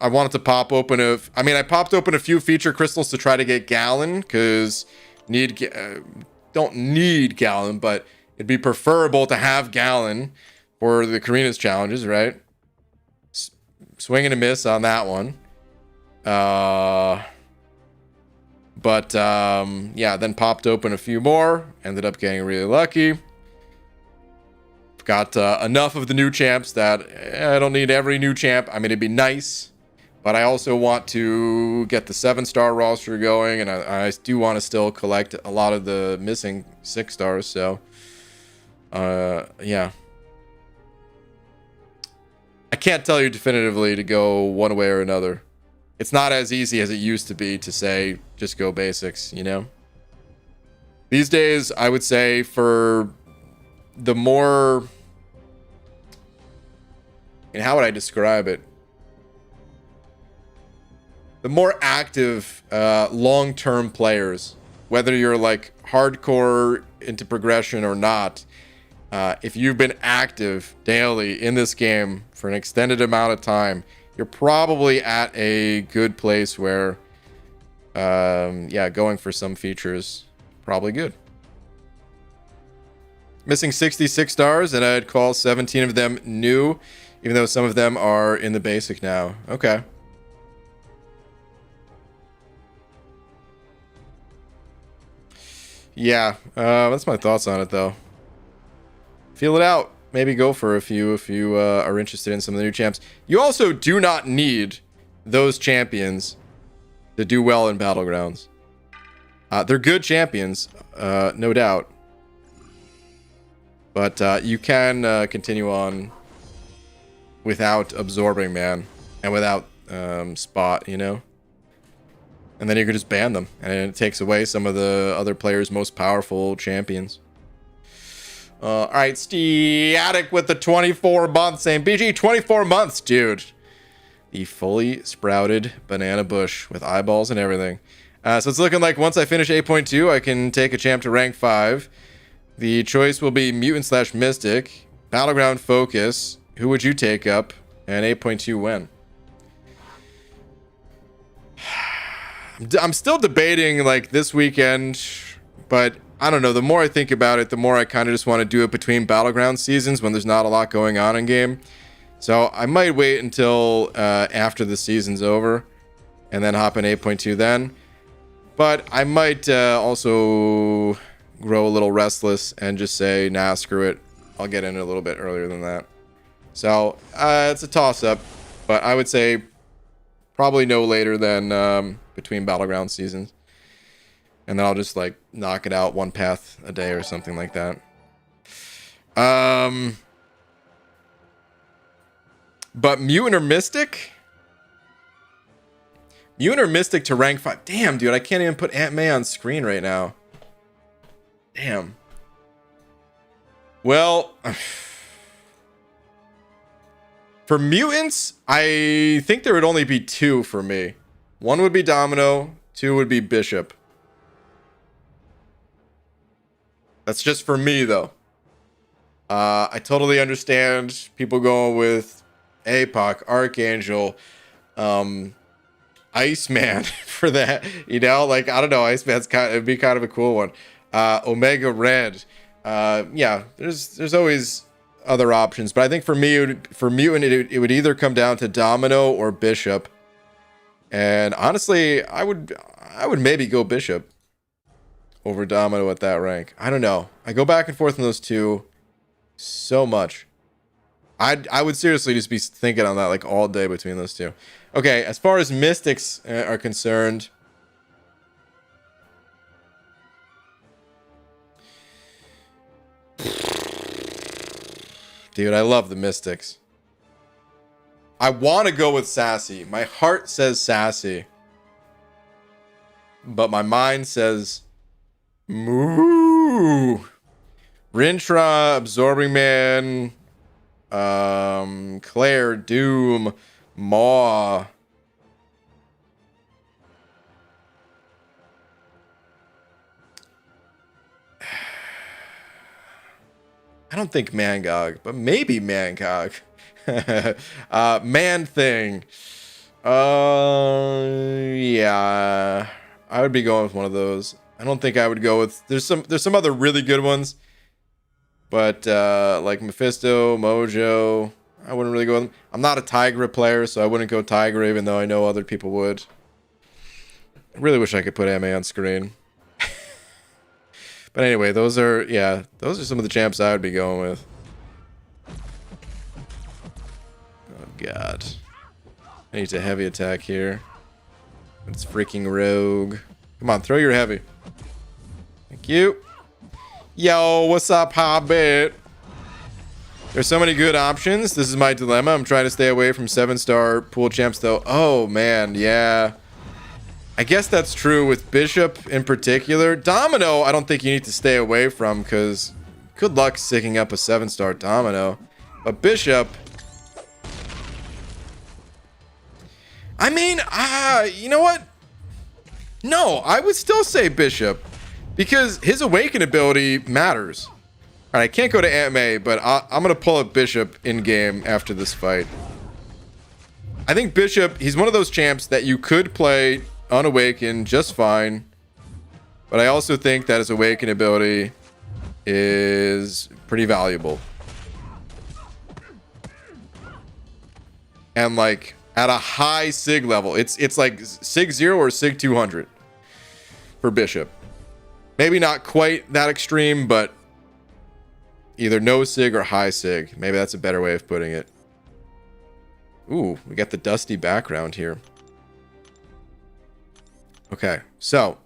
wanted to pop open I popped open a few feature crystals to try to get Gallon, because don't need Gallon, but it'd be preferable to have Gallon for the Karina's challenges, right? Swing and a miss on that one. Yeah, then popped open a few more. Ended up getting really lucky. Got enough of the new champs that I don't need every new champ. I mean, it'd be nice, but I also want to get the 7-star roster going, and I do want to still collect a lot of the missing 6 stars. So, yeah. I can't tell you definitively to go one way or another. It's not as easy as it used to be to say, just go basics, you know? These days, I would say for the more... And how would I describe it? The more active, long-term players, whether you're like hardcore into progression or not, if you've been active daily in this game for an extended amount of time, you're probably at a good place where, yeah, going for some features, probably good. Missing 66 stars, and I'd call 17 of them new, even though some of them are in the basic now. Okay. Yeah, that's my thoughts on it, though. Feel it out. Maybe go for a few if you are interested in some of the new champs. You also do not need those champions to do well in Battlegrounds. They're good champions, no doubt. But you can continue on without absorbing man and without spot, you know? And then you can just ban them, and it takes away some of the other players' most powerful champions. All right, Static with the 24 months saying, BG, 24 months, dude. The fully sprouted banana bush with eyeballs and everything. So it's looking like once I finish 8.2, I can take a champ to rank 5. The choice will be Mutant / Mystic, Battleground Focus. Who would you take up? And 8.2 when? I'm still debating like this weekend, but I don't know. The more I think about it, the more I kind of just want to do it between Battleground seasons when there's not a lot going on in game. So I might wait until after the season's over and then hop in 8.2 then. But I might also grow a little restless and just say, nah, screw it. I'll get in a little bit earlier than that. So it's a toss-up, but I would say probably no later than between Battleground seasons. And then I'll just like knock it out one path a day or something like that. But Mutant or Mystic? Mutant or Mystic to rank 5. Damn, dude, I can't even put Aunt May on screen right now. Damn. Well, for mutants, I think there would only be 2 for me. 1 would be Domino, 2 would be Bishop. That's just for me, though. I totally understand people going with APOC, Archangel, Iceman for that. You know, like, I don't know, Iceman's it'd be kind of a cool one. Omega Red. Yeah, there's always other options, but I think for me, for Mutant, it would either come down to Domino or Bishop. And honestly, I would maybe go Bishop over Domino at that rank. I don't know. I go back and forth on those two so much. I would seriously just be thinking on that like all day between those two. Okay, as far as Mystics are concerned, dude, I love the Mystics. I want to go with Sassy. My heart says Sassy, but my mind says Moo. Rintrah, Absorbing Man, Claire, Doom, Maw. I don't think Mangog, but maybe Mangog. Man Thing. Yeah, I would be going with one of those. I don't think I would go with. There's some other really good ones, but like Mephisto, Mojo, I wouldn't really go with them. I'm not a Tigra player, so I wouldn't go Tigra, even though I know other people would. I really wish I could put MA on screen. But anyway, those are some of the champs I would be going with. Oh god. I need a heavy attack here. It's freaking Rogue. Come on, throw your heavy. Thank you. Yo, what's up, Hobbit? There's so many good options. This is my dilemma. I'm trying to stay away from 7-star pool champs, though. Oh, man, yeah. I guess that's true with Bishop in particular. Domino, I don't think you need to stay away from, because good luck sticking up a 7-star Domino. But Bishop... I mean, you know what? No, I would still say Bishop, because his Awaken ability matters. Alright, I can't go to Aunt May, but I'm going to pull up Bishop in-game after this fight. I think Bishop, he's one of those champs that you could play unawakened just fine, but I also think that his Awaken ability is pretty valuable. And like at a high Sig level, it's like Sig 0 or Sig 200 for Bishop. Maybe not quite that extreme, but either no Sig or high Sig. Maybe that's a better way of putting it. Ooh, we got the dusty background here. Okay, so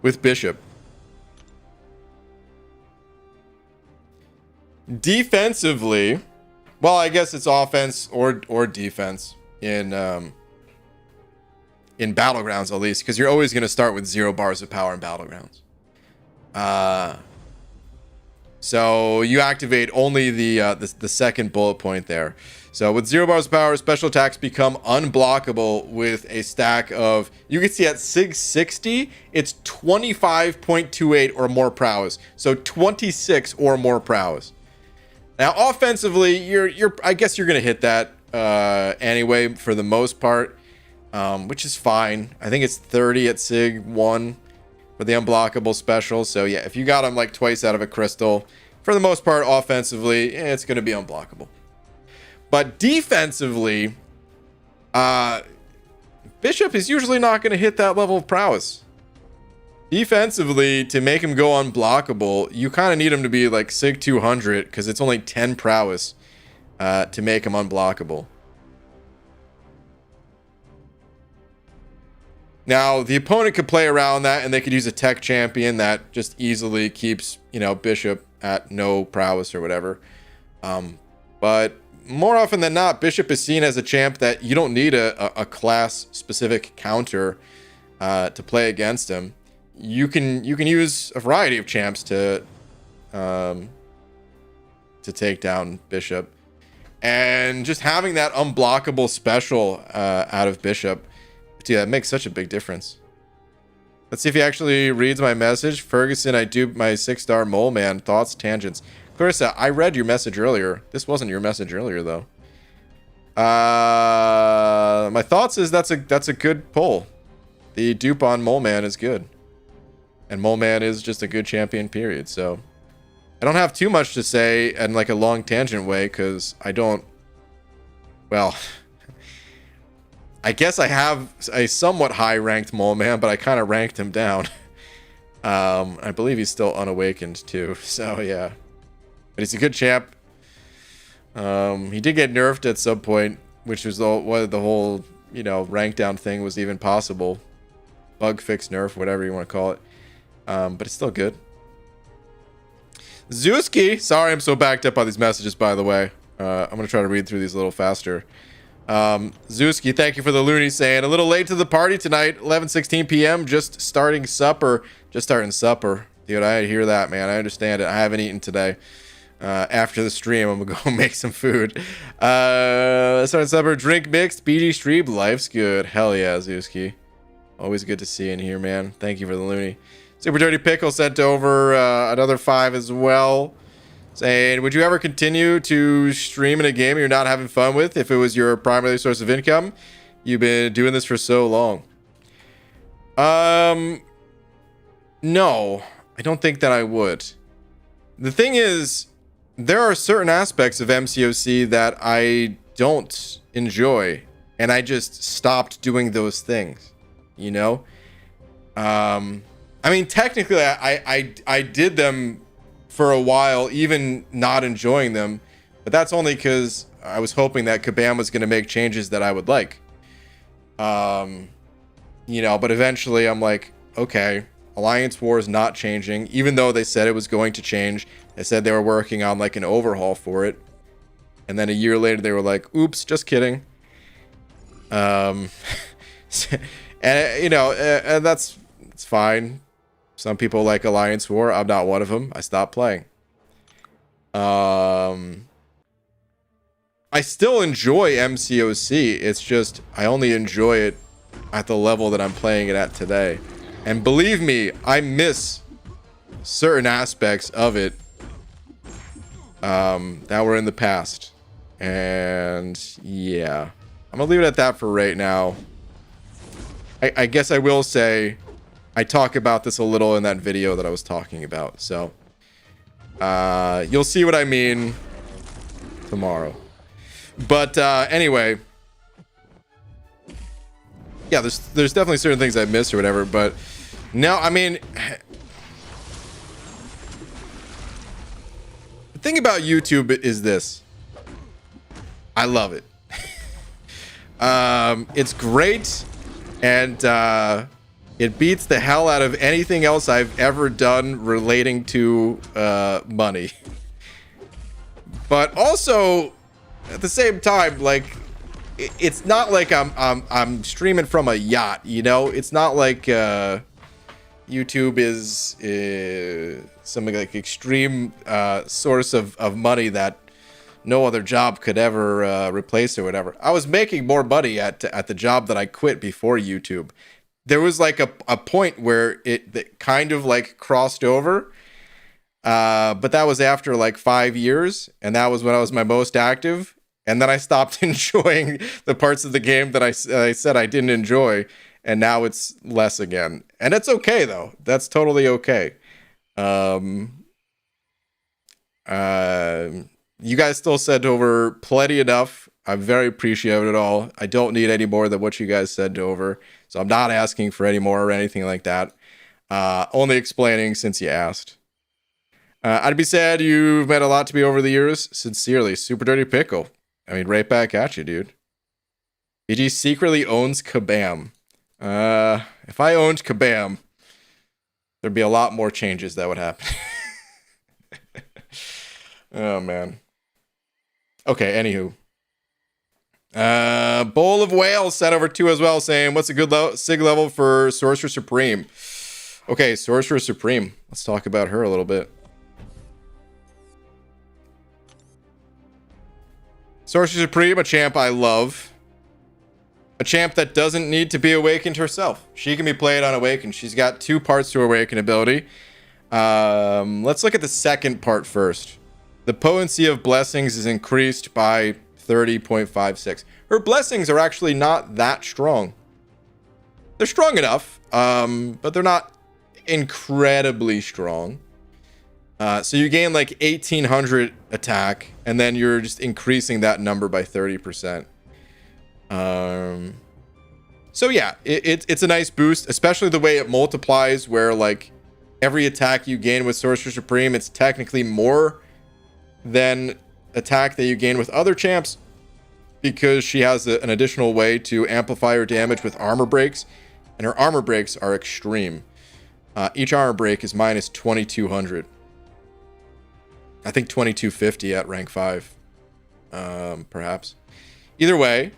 with Bishop, defensively, well, I guess it's offense or defense in Battlegrounds, at least, because you're always going to start with 0 bars of power in Battlegrounds. So you activate only the second bullet point there. So with 0 bars of power, special attacks become unblockable with a stack of, you can see at Sig 60, it's 25.28 or more prowess. So 26 or more prowess. Now offensively, I guess you're gonna hit that anyway for the most part, which is fine. I think it's 30 at Sig 1 for the unblockable special. So yeah, if you got him like twice out of a crystal, for the most part offensively, it's gonna be unblockable. But defensively, Bishop is usually not going to hit that level of prowess. Defensively, to make him go unblockable, you kind of need him to be like Sig 200 because it's only 10 prowess to make him unblockable. Now, the opponent could play around that and they could use a tech champion that just easily keeps, you know, Bishop at no prowess or whatever. But more often than not, Bishop is seen as a champ that you don't need a class-specific counter to play against him. You can use a variety of champs to take down Bishop, and just having that unblockable special out of Bishop, dude, that makes such a big difference. Let's see if he actually reads my message. Ferguson, I duped my 6-star mole man. Thoughts, tangents. Clarissa, I read your message earlier. This wasn't your message earlier though. My thoughts is that's a good pull. The dupe on mole man is good. And Mole Man is just a good champion, period. So I don't have too much to say in like a long tangent way, because I don't... Well, I guess I have a somewhat high-ranked Mole Man, but I kind of ranked him down. I believe he's still unawakened, too. So, yeah. But he's a good champ. He did get nerfed at some point, which was why the whole, you know, rank down thing was even possible. Bug fix nerf, whatever you want to call it. But it's still good. Zewski, sorry I'm so backed up on these messages, by the way. I'm going to try to read through these a little faster. Zewski, thank you for the loony, saying, a little late to the party tonight, 11:16 p.m., just starting supper. Just starting supper. Dude, I hear that, man. I understand it. I haven't eaten today. After the stream, I'm going to go make some food. Starting supper, drink mixed, BG stream, life's good. Hell yeah, Zewski. Always good to see you in here, man. Thank you for the loony. Super Dirty Pickle sent over another 5 as well, saying, would you ever continue to stream in a game you're not having fun with if it was your primary source of income? You've been doing this for so long. No, I don't think that I would. The thing is, there are certain aspects of MCOC that I don't enjoy, and I just stopped doing those things, you know? I mean, technically, I did them for a while, even not enjoying them, but that's only because I was hoping that Kabam was going to make changes that I would like. You know, but eventually I'm like, okay, Alliance War is not changing, even though they said it was going to change. They said they were working on like an overhaul for it. And then a year later they were like, oops, just kidding. And you know, and it's fine. Some people like Alliance War. I'm not one of them. I stopped playing. I still enjoy MCOC. It's just I only enjoy it at the level that I'm playing it at today. And believe me, I miss certain aspects of it that were in the past. And yeah, I'm gonna leave it at that for right now. I guess I will say I talk about this a little in that video that I was talking about. So you'll see what I mean tomorrow. But anyway, yeah, there's definitely certain things I missed or whatever. But no, I mean, the thing about YouTube is this. I love it. It's great, and it beats the hell out of anything else I've ever done relating to money. But also, at the same time, like, it's not like I'm streaming from a yacht, you know? It's not like YouTube is some like extreme source of money that no other job could ever replace or whatever. I was making more money at the job that I quit before YouTube. There was like a point where it kind of like crossed over, but that was after like 5 years, and that was when I was my most active. And then I stopped enjoying the parts of the game that I said I didn't enjoy, and now it's less again. And it's okay though. That's totally okay. You guys still sent over plenty enough. I'm very appreciative of it all. I don't need any more than what you guys sent over. So I'm not asking for any more or anything like that. Only explaining since you asked. I'd be sad you've met a lot to be over the years. Sincerely, Super Dirty Pickle. I mean, right back at you, dude. BG secretly owns Kabam. If I owned Kabam, there'd be a lot more changes that would happen. Oh, man. Okay, anywho. Bowl of Whales sent over 2 as well, saying, what's a good SIG level for Sorcerer Supreme? Okay, Sorcerer Supreme. Let's talk about her a little bit. Sorcerer Supreme, a champ I love. A champ that doesn't need to be awakened herself. She can be played on Awakened. She's got 2 parts to Awaken ability. Let's look at the second part first. The potency of blessings is increased by 30.56. Her blessings are actually not that strong. They're strong enough, but they're not incredibly strong. So you gain like 1800 attack, and then you're just increasing that number by 30%. So yeah, it's a nice boost, especially the way it multiplies, where like every attack you gain with Sorcerer Supreme, it's technically more than attack that you gain with other champs, because she has an additional way to amplify her damage with armor breaks, and her armor breaks are extreme. Each armor break is minus 2200. I think 2250 at rank 5, perhaps. Either way,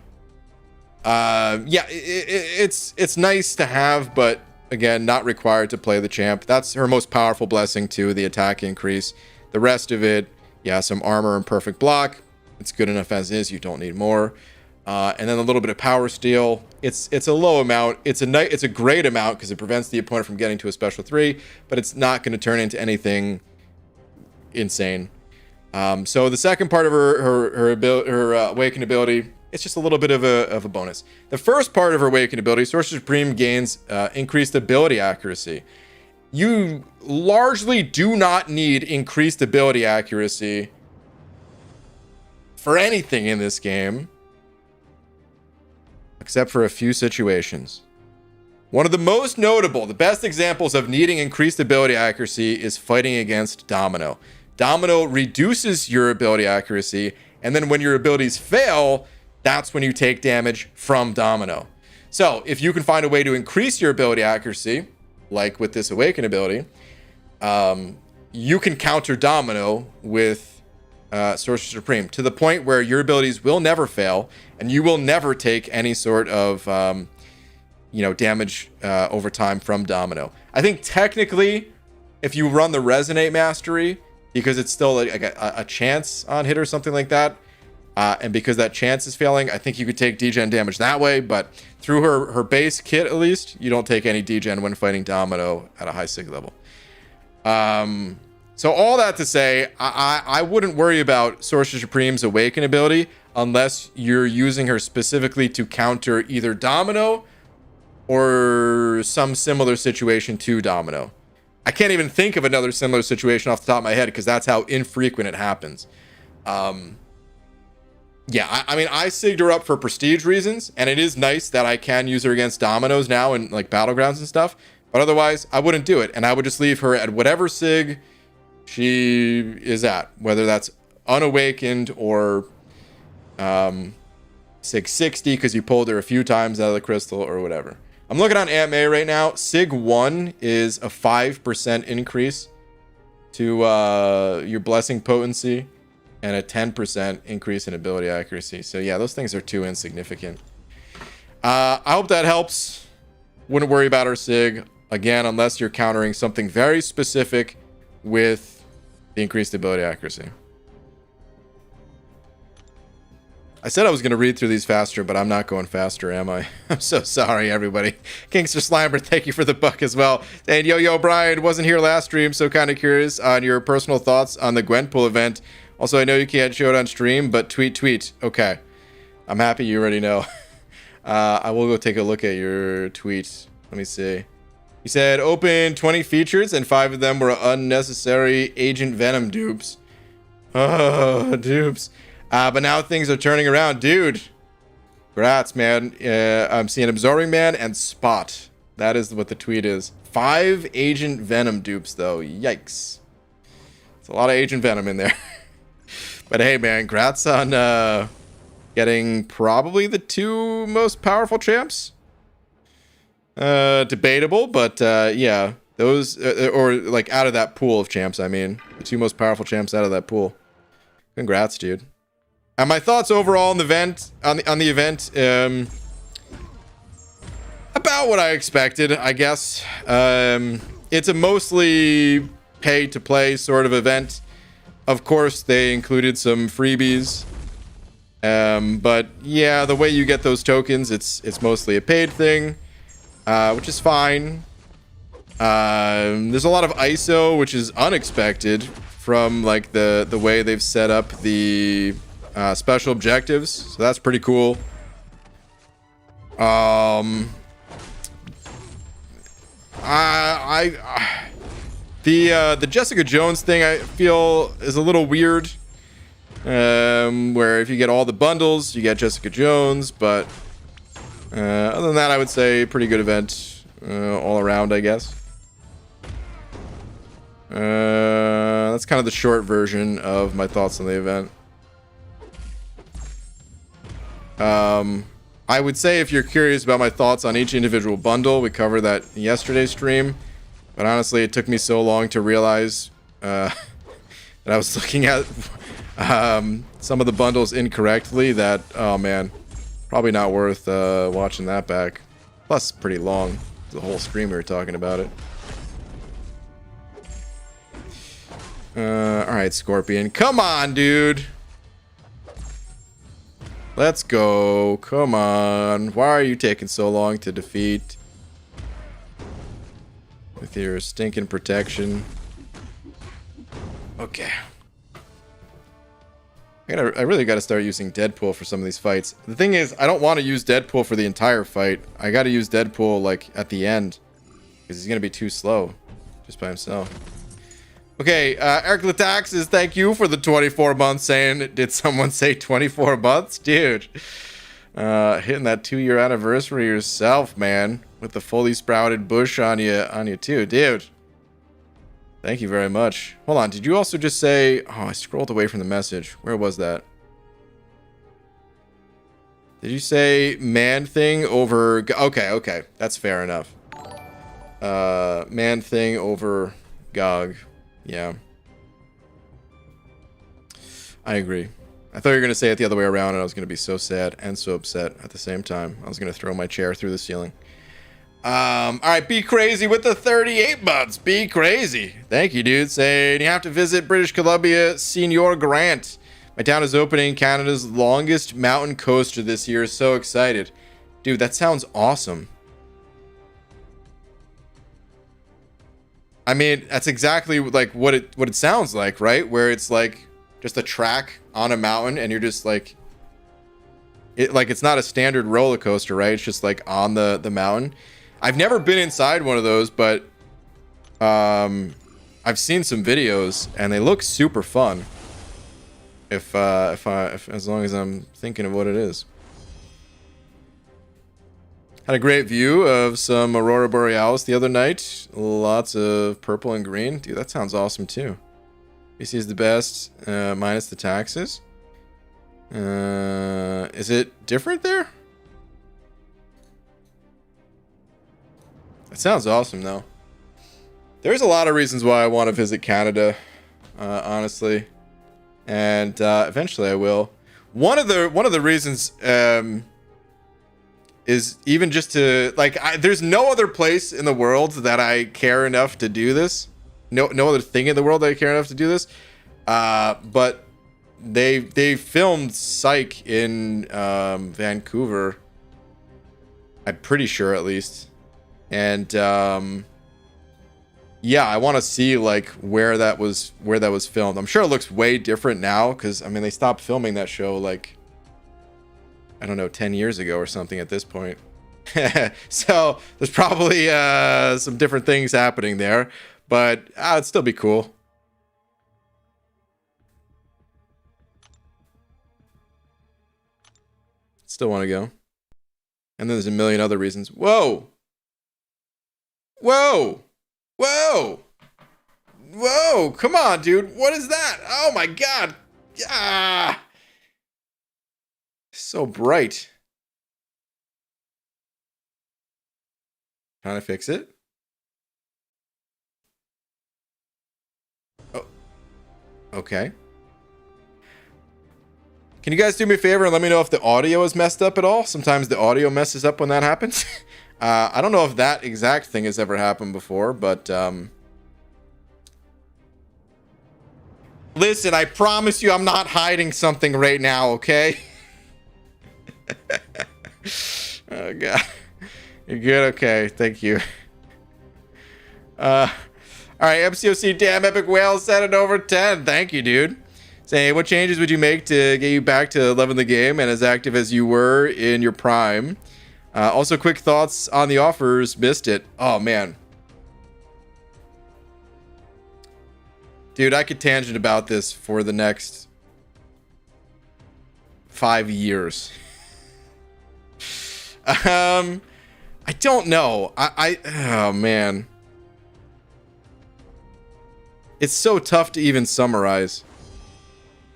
yeah, it's nice to have, but again, not required to play the champ. That's her most powerful blessing too, the attack increase. The rest of it, yeah, some armor and perfect block. It's good enough as is. You don't need more. And then a little bit of power steal. It's a low amount. It's a great amount because it prevents the opponent from getting to a special 3, but it's not going to turn into anything insane. So the second part of her Awakened ability, it's just a little bit of a bonus. The first part of her Awakened ability, Sorcerer Supreme gains increased ability accuracy. You largely do not need increased ability accuracy for anything in this game, except for a few situations. One of the most notable, the best examples of needing increased ability accuracy is fighting against Domino. Domino reduces your ability accuracy, and then when your abilities fail, that's when you take damage from Domino. So if you can find a way to increase your ability accuracy, like with this Awaken ability, you can counter Domino with Sorcerer Supreme to the point where your abilities will never fail, and you will never take any sort of damage over time from Domino. I think technically, if you run the Resonate Mastery, because it's still like a chance on hit or something like that, and because that chance is failing, I think you could take degen damage that way, but through her base kit at least, you don't take any degen when fighting Domino at a high sig level. So all that to say, I wouldn't worry about Sorcerer Supreme's Awaken ability unless you're using her specifically to counter either Domino or some similar situation to Domino. I can't even think of another similar situation off the top of my head because that's how infrequent it happens. Yeah, I mean, I sigged her up for prestige reasons, and it is nice that I can use her against Dominoes now in like Battlegrounds and stuff, but otherwise I wouldn't do it, and I would just leave her at whatever sig she is at, whether that's unawakened or sig 60 because you pulled her a few times out of the crystal or whatever. I'm looking on AMA right now. Sig 1 is a 5% increase to your blessing potency and a 10% increase in ability accuracy. So yeah, those things are too insignificant. I hope that helps. Wouldn't worry about our sig, again, unless you're countering something very specific with the increased ability accuracy. I said I was going to read through these faster, but I'm not going faster, am I? I'm so sorry, everybody. Kingster Slimer, thank you for the buck as well. And Yo Brian wasn't here last stream, so kind of curious on your personal thoughts on the Gwenpool event. Also, I know you can't show it on stream, but tweet. Okay. I'm happy you already know. I will go take a look at your tweets. Let me see. You said open 20 features and 5 of them were unnecessary Agent Venom dupes. Oh, dupes. But now things are turning around. Dude. Congrats, man. I'm seeing Absorbing Man and Spot That is what the tweet is. 5 Agent Venom dupes, though. Yikes. It's a lot of Agent Venom in there. But hey, man, congrats on getting probably the 2 most powerful champs. Debatable, but yeah. Those, or like out of that pool of champs, I mean. The 2 most powerful champs out of that pool. Congrats, dude. And my thoughts overall on the event, about what I expected, I guess. It's a mostly pay-to-play sort of event. Of course, they included some freebies. But yeah, the way you get those tokens, it's mostly a paid thing, which is fine. There's a lot of ISO, which is unexpected from like the way they've set up the special objectives. So that's pretty cool. The Jessica Jones thing I feel is a little weird. Where if you get all the bundles, you get Jessica Jones, but other than that, I would say pretty good event all around, I guess. That's kind of the short version of my thoughts on the event. I would say if you're curious about my thoughts on each individual bundle, we covered that in yesterday's stream. But honestly, it took me so long to realize that I was looking at some of the bundles incorrectly that, oh man, probably not worth watching that back. Plus, pretty long. The whole stream we were talking about it. Alright, Scorpion. Come on, dude! Let's go. Come on. Why are you taking so long to defeat? With your stinking protection. Okay. I really gotta start using Deadpool for some of these fights. The thing is, I don't want to use Deadpool for the entire fight. I gotta use Deadpool, like, at the end. Because he's gonna be too slow. Just by himself. Okay, Eric Latax says thank you for the 24 months saying, did someone say 24 months? Dude. Hitting that 2-year anniversary yourself, man. With the fully sprouted bush on you too. Dude. Thank you very much. Hold on, did you also just say... Oh, I scrolled away from the message. Where was that? Did you say man thing over... Okay. That's fair enough. Man thing over GOG. Yeah. I agree. I thought you were going to say it the other way around, and I was going to be so sad and so upset at the same time. I was going to throw my chair through the ceiling. Alright, Be Crazy with the 38 months. Be Crazy. Thank you, dude. Saying you have to visit British Columbia Senior Grant. My town is opening Canada's longest mountain coaster this year. So excited. Dude, that sounds awesome. I mean, that's exactly like what it sounds like, right? Where it's like just a track on a mountain and you're just like it's not a standard roller coaster, right? It's just like on the mountain. I've never been inside one of those, but I've seen some videos and they look super fun. If as long as I'm thinking of what it is. Had a great view of some Aurora Borealis the other night. Lots of purple and green. Dude, that sounds awesome too. BC is the best, minus the taxes. Is it different there? It sounds awesome though. There's a lot of reasons why I want to visit Canada, honestly. And eventually I will. One of the reasons is even just to like there's no other place in the world that I care enough to do this. No other thing in the world that I care enough to do this. But they filmed Psych in Vancouver. I'm pretty sure at least. And yeah, I want to see like where that was filmed. I'm sure it looks way different now because I mean they stopped filming that show like I don't know 10 years ago or something at this point. So there's probably some different things happening there, but it'd still be cool. Still want to go. And then there's a million other reasons. Whoa! Whoa! Whoa! Whoa! Come on, dude. What is that? Oh my god! Ah! So bright. Trying to fix it? Oh. Okay. Can you guys do me a favor and let me know if the audio is messed up at all? Sometimes the audio messes up when that happens. I don't know if that exact thing has ever happened before, but listen, I promise you I'm not hiding something right now, okay? Oh god. You're good? Okay, thank you. Alright, MCOC, damn Epic Whale, set it over 10. Thank you, dude. Saying, what changes would you make to get you back to loving the game and as active as you were in your prime? Also, quick thoughts on the offers. Missed it. Oh, man. Dude, I could tangent about this for the next 5 years. I don't know. Oh, man. It's so tough to even summarize.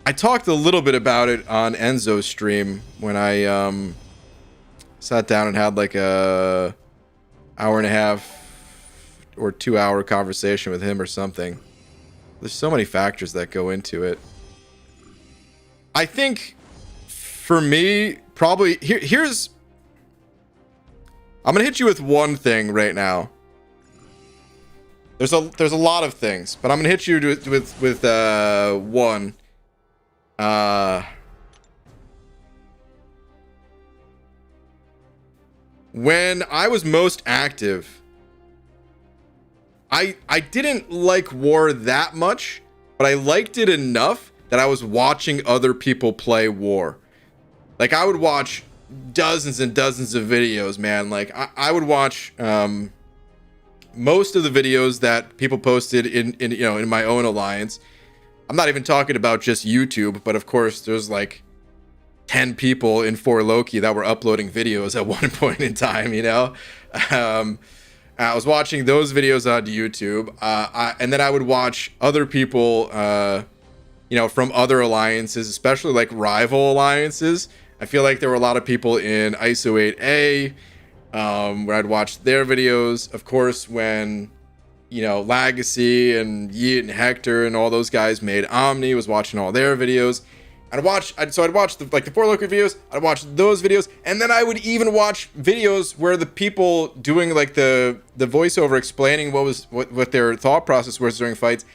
I talked a little bit about it on Enzo's stream when I sat down and had like a hour and a half or 2 hour conversation with him or something. There's so many factors that go into it. I think for me, probably here's I'm gonna hit you with one thing right now. There's a lot of things, but I'm gonna hit you with one. When I was most active, I didn't like War that much, but I liked it enough that I was watching other people play War. Like, I would watch dozens and dozens of videos, man. Like, I would watch most of the videos that people posted in my own alliance. I'm not even talking about just YouTube, but of course there's like 10 people in 4Loki that were uploading videos at one point in time, you know? I was watching those videos on YouTube, and then I would watch other people, from other alliances, especially like rival alliances. I feel like there were a lot of people in ISO 8A, where I'd watch their videos. Of course, when Legacy and Yeet and Hector and all those guys made Omni, was watching all their videos. I'd watch the 4Loki videos, I'd watch those videos, and then I would even watch videos where the people doing like the voiceover explaining what their thought process was during fights,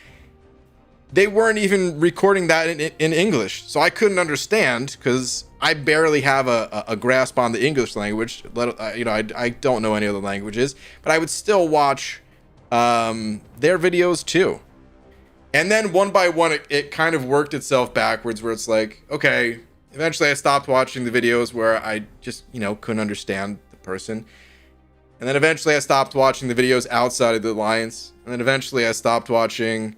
they weren't even recording that in English. So I couldn't understand because I barely have a grasp on the English language. I don't know any other languages, but I would still watch their videos too. And then one by one, it kind of worked itself backwards, where it's like, okay, eventually I stopped watching the videos where I just, couldn't understand the person. And then eventually I stopped watching the videos outside of the alliance. And then eventually I stopped watching,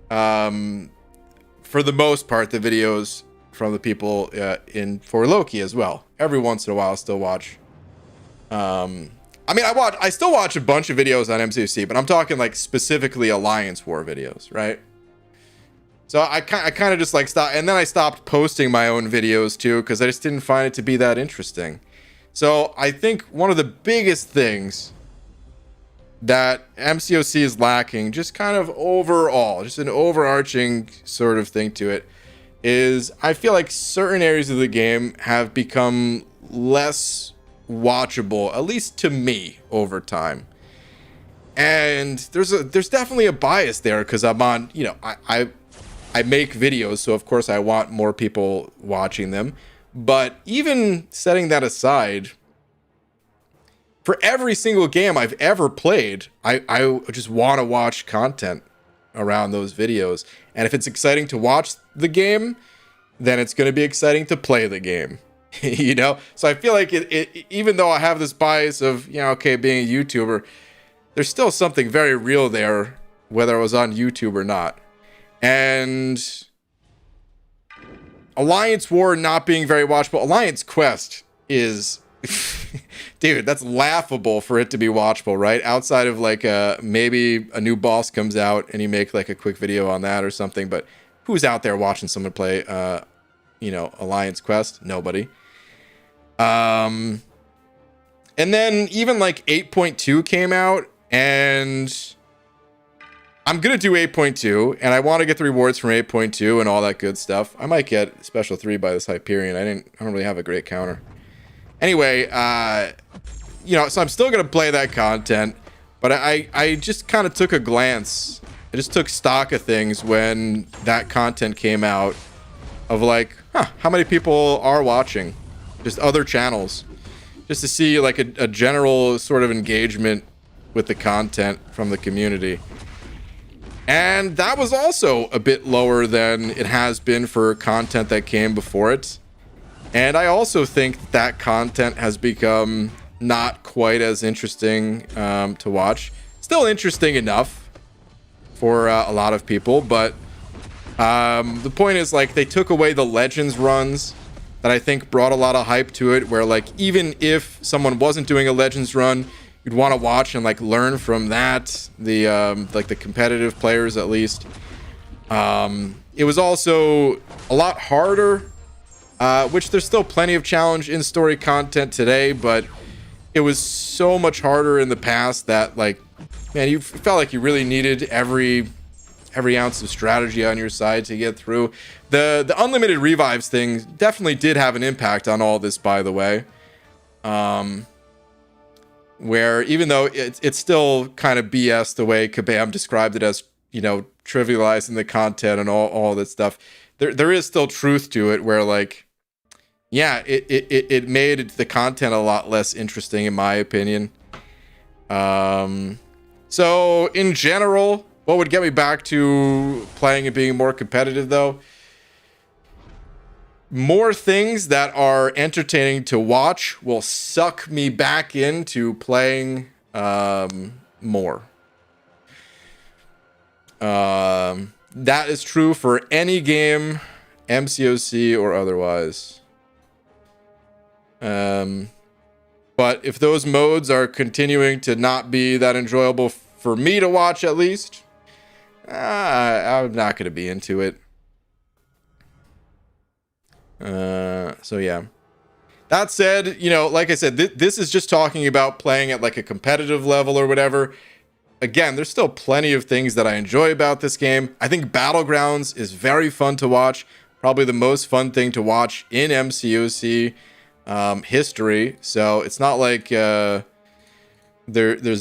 for the most part, the videos from the people in 4Loki as well. Every once in a while I still watch. I still watch a bunch of videos on MCC, but I'm talking like specifically Alliance War videos, right? So I kind of just like stopped, and then I stopped posting my own videos too, because I just didn't find it to be that interesting. So I think one of the biggest things that MCOC is lacking, just kind of overall, just an overarching sort of thing to it, is I feel like certain areas of the game have become less watchable, at least to me, over time. And there's definitely a bias there, because I'm on, I make videos, so of course I want more people watching them. But even setting that aside, for every single game I've ever played, I just want to watch content around those videos. And if it's exciting to watch the game, then it's going to be exciting to play the game. So I feel like it even though I have this bias of, being a YouTuber, there's still something very real there, whether I was on YouTube or not. And Alliance War not being very watchable. Alliance Quest is Dude, that's laughable for it to be watchable, right? Outside of like maybe a new boss comes out and you make like a quick video on that or something, but who's out there watching someone play you know, Alliance Quest? Nobody. And then even like 8.2 came out, and I'm gonna do 8.2, and I want to get the rewards from 8.2 and all that good stuff. I might get Special 3 by this Hyperion. I don't really have a great counter. Anyway, you know, so I'm still gonna play that content, but I just kind of took a glance. I just took stock of things when that content came out, of like, huh, how many people are watching? Just other channels, just to see like a general sort of engagement with the content from the community. And that was also a bit lower than it has been for content that came before it. And I also think that content has become not quite as interesting to watch. Still interesting enough for a lot of people, but the point is, like, they took away the Legends runs that I think brought a lot of hype to it, where like even if someone wasn't doing a Legends run, you'd want to watch and like learn from that, the like the competitive players at least. It was also a lot harder, which there's still plenty of challenge in story content today, but it was so much harder in the past that, like, man, you felt like you really needed every ounce of strategy on your side to get through. The unlimited revives thing definitely did have an impact on all this, by the way. Where even though it's still kind of BS the way Kabam described it, as, you know, trivializing the content and all that stuff, there is still truth to it, where like, yeah, it made the content a lot less interesting, in my opinion. So in general, what would get me back to playing and being more competitive, though? More things that are entertaining to watch will suck me back into playing more. That is true for any game, MCOC or otherwise. But if those modes are continuing to not be that enjoyable for me to watch, at least, I'm not going to be into it. So yeah. That said, you know, like I said, this is just talking about playing at like a competitive level or whatever. Again, there's still plenty of things that I enjoy about this game. I think Battlegrounds is very fun to watch. Probably the most fun thing to watch in MCOC history. So it's not like there's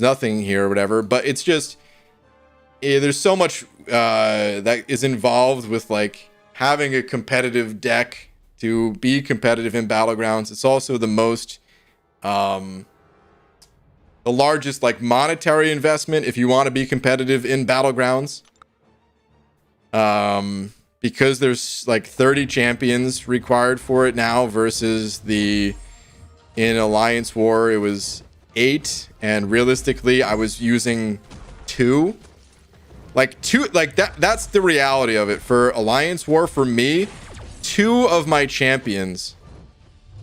nothing here or whatever, but it's just there's so much that is involved with like having a competitive deck to be competitive in Battlegrounds. It's also the most the largest like monetary investment if you want to be competitive in Battlegrounds, because there's like 30 champions required for it now, versus in Alliance War it was 8, and realistically I was using 2. Like that's the reality of it. For Alliance War, for me, 2 of my champions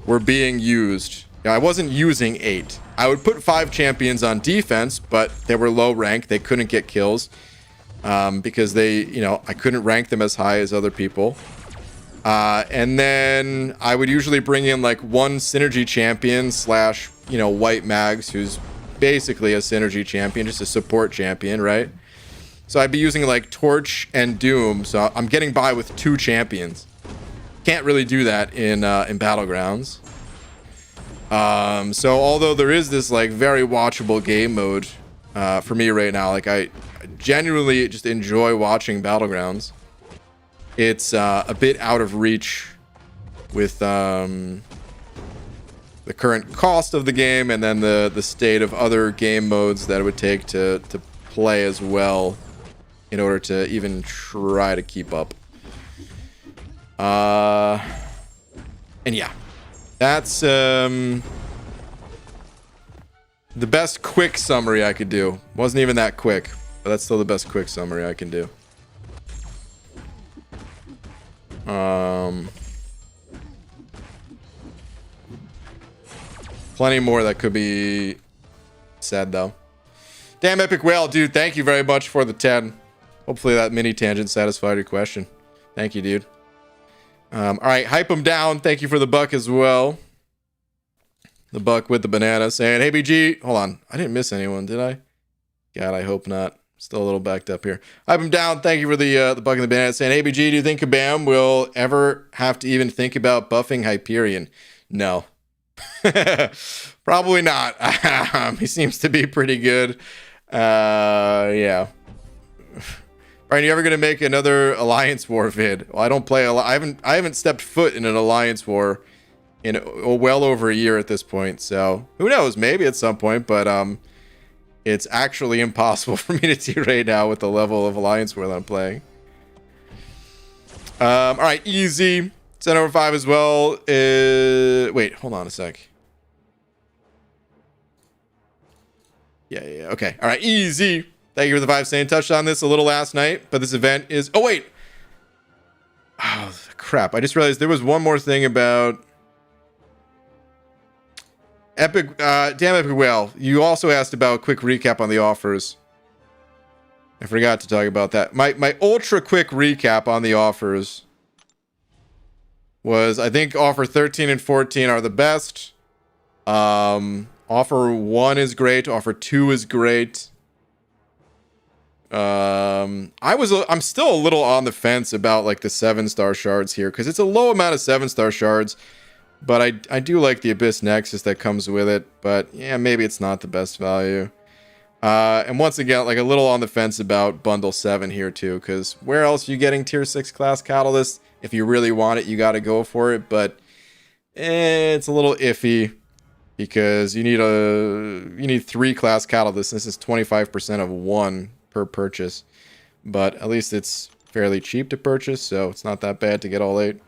were being used. I wasn't using 8. I would put 5 champions on defense, but they were low rank. They couldn't get kills because they, you know, I couldn't rank them as high as other people. And then I would usually bring in like one synergy champion slash, you know, White Mags, who's basically a synergy champion, just a support champion, right? So I'd be using like Torch and Doom. So I'm getting by with 2 champions. Can't really do that in Battlegrounds. So although there is this like very watchable game mode for me right now, like I genuinely just enjoy watching Battlegrounds. It's a bit out of reach with the current cost of the game, and then the state of other game modes that it would take to play as well in order to even try to keep up. And yeah, that's the best quick summary I could do. Wasn't even that quick, but that's still the best quick summary I can do. plenty more that could be said, though. Damn Epic Whale, dude, thank you very much for the 10. Hopefully that mini tangent satisfied your question. Thank you, dude. All right, Hype 'em down. Thank you for the buck as well. The buck with the banana saying, hey, BG. Hold on. I didn't miss anyone, did I? God, I hope not. Still a little backed up here. Hype 'em down. Thank you for the buck and the banana saying, hey, BG, do you think Kabam will ever have to even think about buffing Hyperion? No. Probably not. He seems to be pretty good. Yeah. Brian, you ever gonna make another Alliance War vid? Well, I don't play. I haven't stepped foot in an Alliance War in well over a year at this point. So who knows? Maybe at some point. But it's actually impossible for me to do right now with the level of Alliance War that I'm playing. All right, easy. 10 over 5 as well. Wait, hold on a sec. Yeah. Okay. All right, easy. Thank you for the 5 saying touched on this a little last night, but this event is... Oh, wait. Oh, crap. I just realized there was one more thing about... Epic... damn Epic Whale. You also asked about a quick recap on the offers. I forgot to talk about that. My ultra quick recap on the offers was, I think offer 13 and 14 are the best. Offer 1 is great. Offer 2 is great. I'm still a little on the fence about like the 7-star shards here, because it's a low amount of 7-star shards, but I do like the Abyss Nexus that comes with it. But yeah, maybe it's not the best value. And once again, like a little on the fence about bundle 7 here too, because where else are you getting tier 6 class Catalyst? If you really want it, you got to go for it, but it's a little iffy because you need 3 class Catalysts. This is 25% of 1 per purchase, but at least it's fairly cheap to purchase, so it's not that bad to get all 8.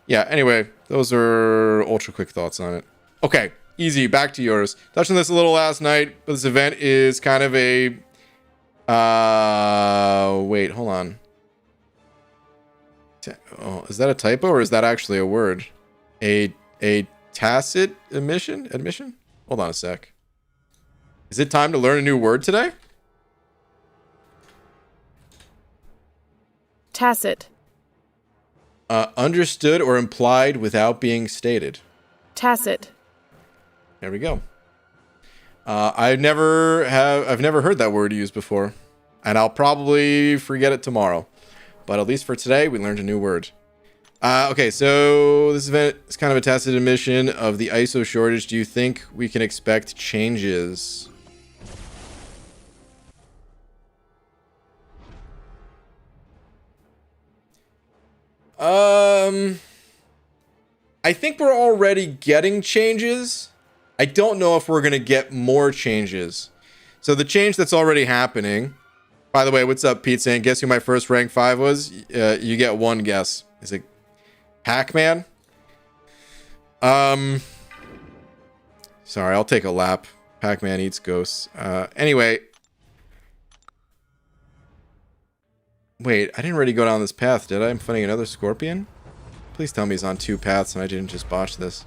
Yeah, anyway, those are ultra quick thoughts on it. Okay, easy, back to yours. Touched on this a little last night, but this event is kind of a wait, hold on. Oh, is that a typo or is that actually a word? A tacit admission? Hold on a sec. Is it time to learn a new word today? Tacit. Understood or implied without being stated. Tacit. There we go. I've never heard that word used before, and I'll probably forget it tomorrow. But at least for today, we learned a new word. Okay, so this event is kind of a tacit admission of the ISO shortage. Do you think we can expect changes? I think we're already getting changes. I don't know if we're going to get more changes. So the change that's already happening... By the way, what's up, Pete saying, guess who my first rank 5 was? You get 1 guess. Is it Pac-Man? Sorry, I'll take a lap. Pac-Man eats ghosts. Anyway. Wait, I didn't already go down this path, did I? I'm fighting another scorpion? Please tell me he's on 2 paths and I didn't just botch this.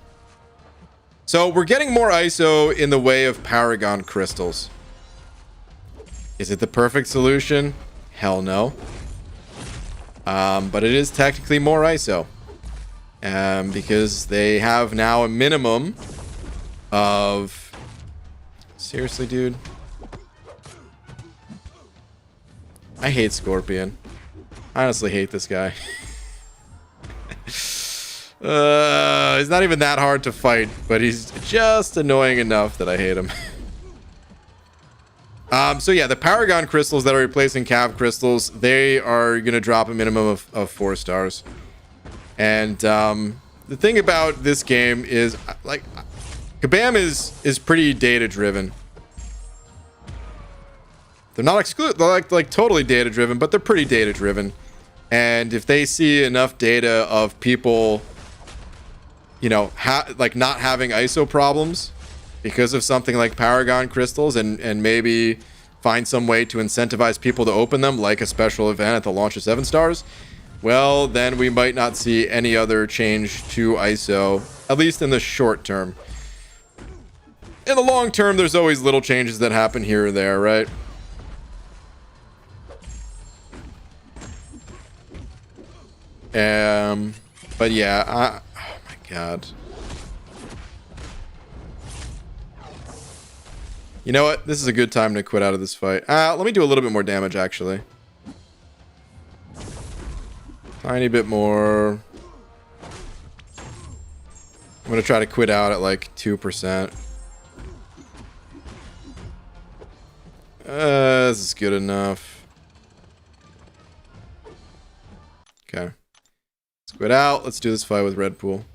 So, we're getting more ISO in the way of Paragon crystals. Is it the perfect solution? Hell no. But it is technically more ISO. Because they have now a minimum of... Seriously, dude? I hate Scorpion. I honestly hate this guy. He's not even that hard to fight, but he's just annoying enough that I hate him. So yeah, the Paragon crystals that are replacing Cav crystals, they are going to drop a minimum of 4 stars. And the thing about this game is, like, Kabam is pretty data driven. They're not they're like totally data driven, but they're pretty data driven. And if they see enough data of people, you know, like not having ISO problems because of something like Paragon crystals, and maybe find some way to incentivize people to open them, like a special event at the launch of 7 stars, well, then we might not see any other change to ISO, at least in the short term. in the long term, there's always little changes that happen here or there, right? But yeah, oh my god. You know what? This is a good time to quit out of this fight. Let me do a little bit more damage, actually. Tiny bit more. I'm gonna try to quit out at like 2%. This is good enough. Okay. Let's quit out. Let's do this fight with Red Pool.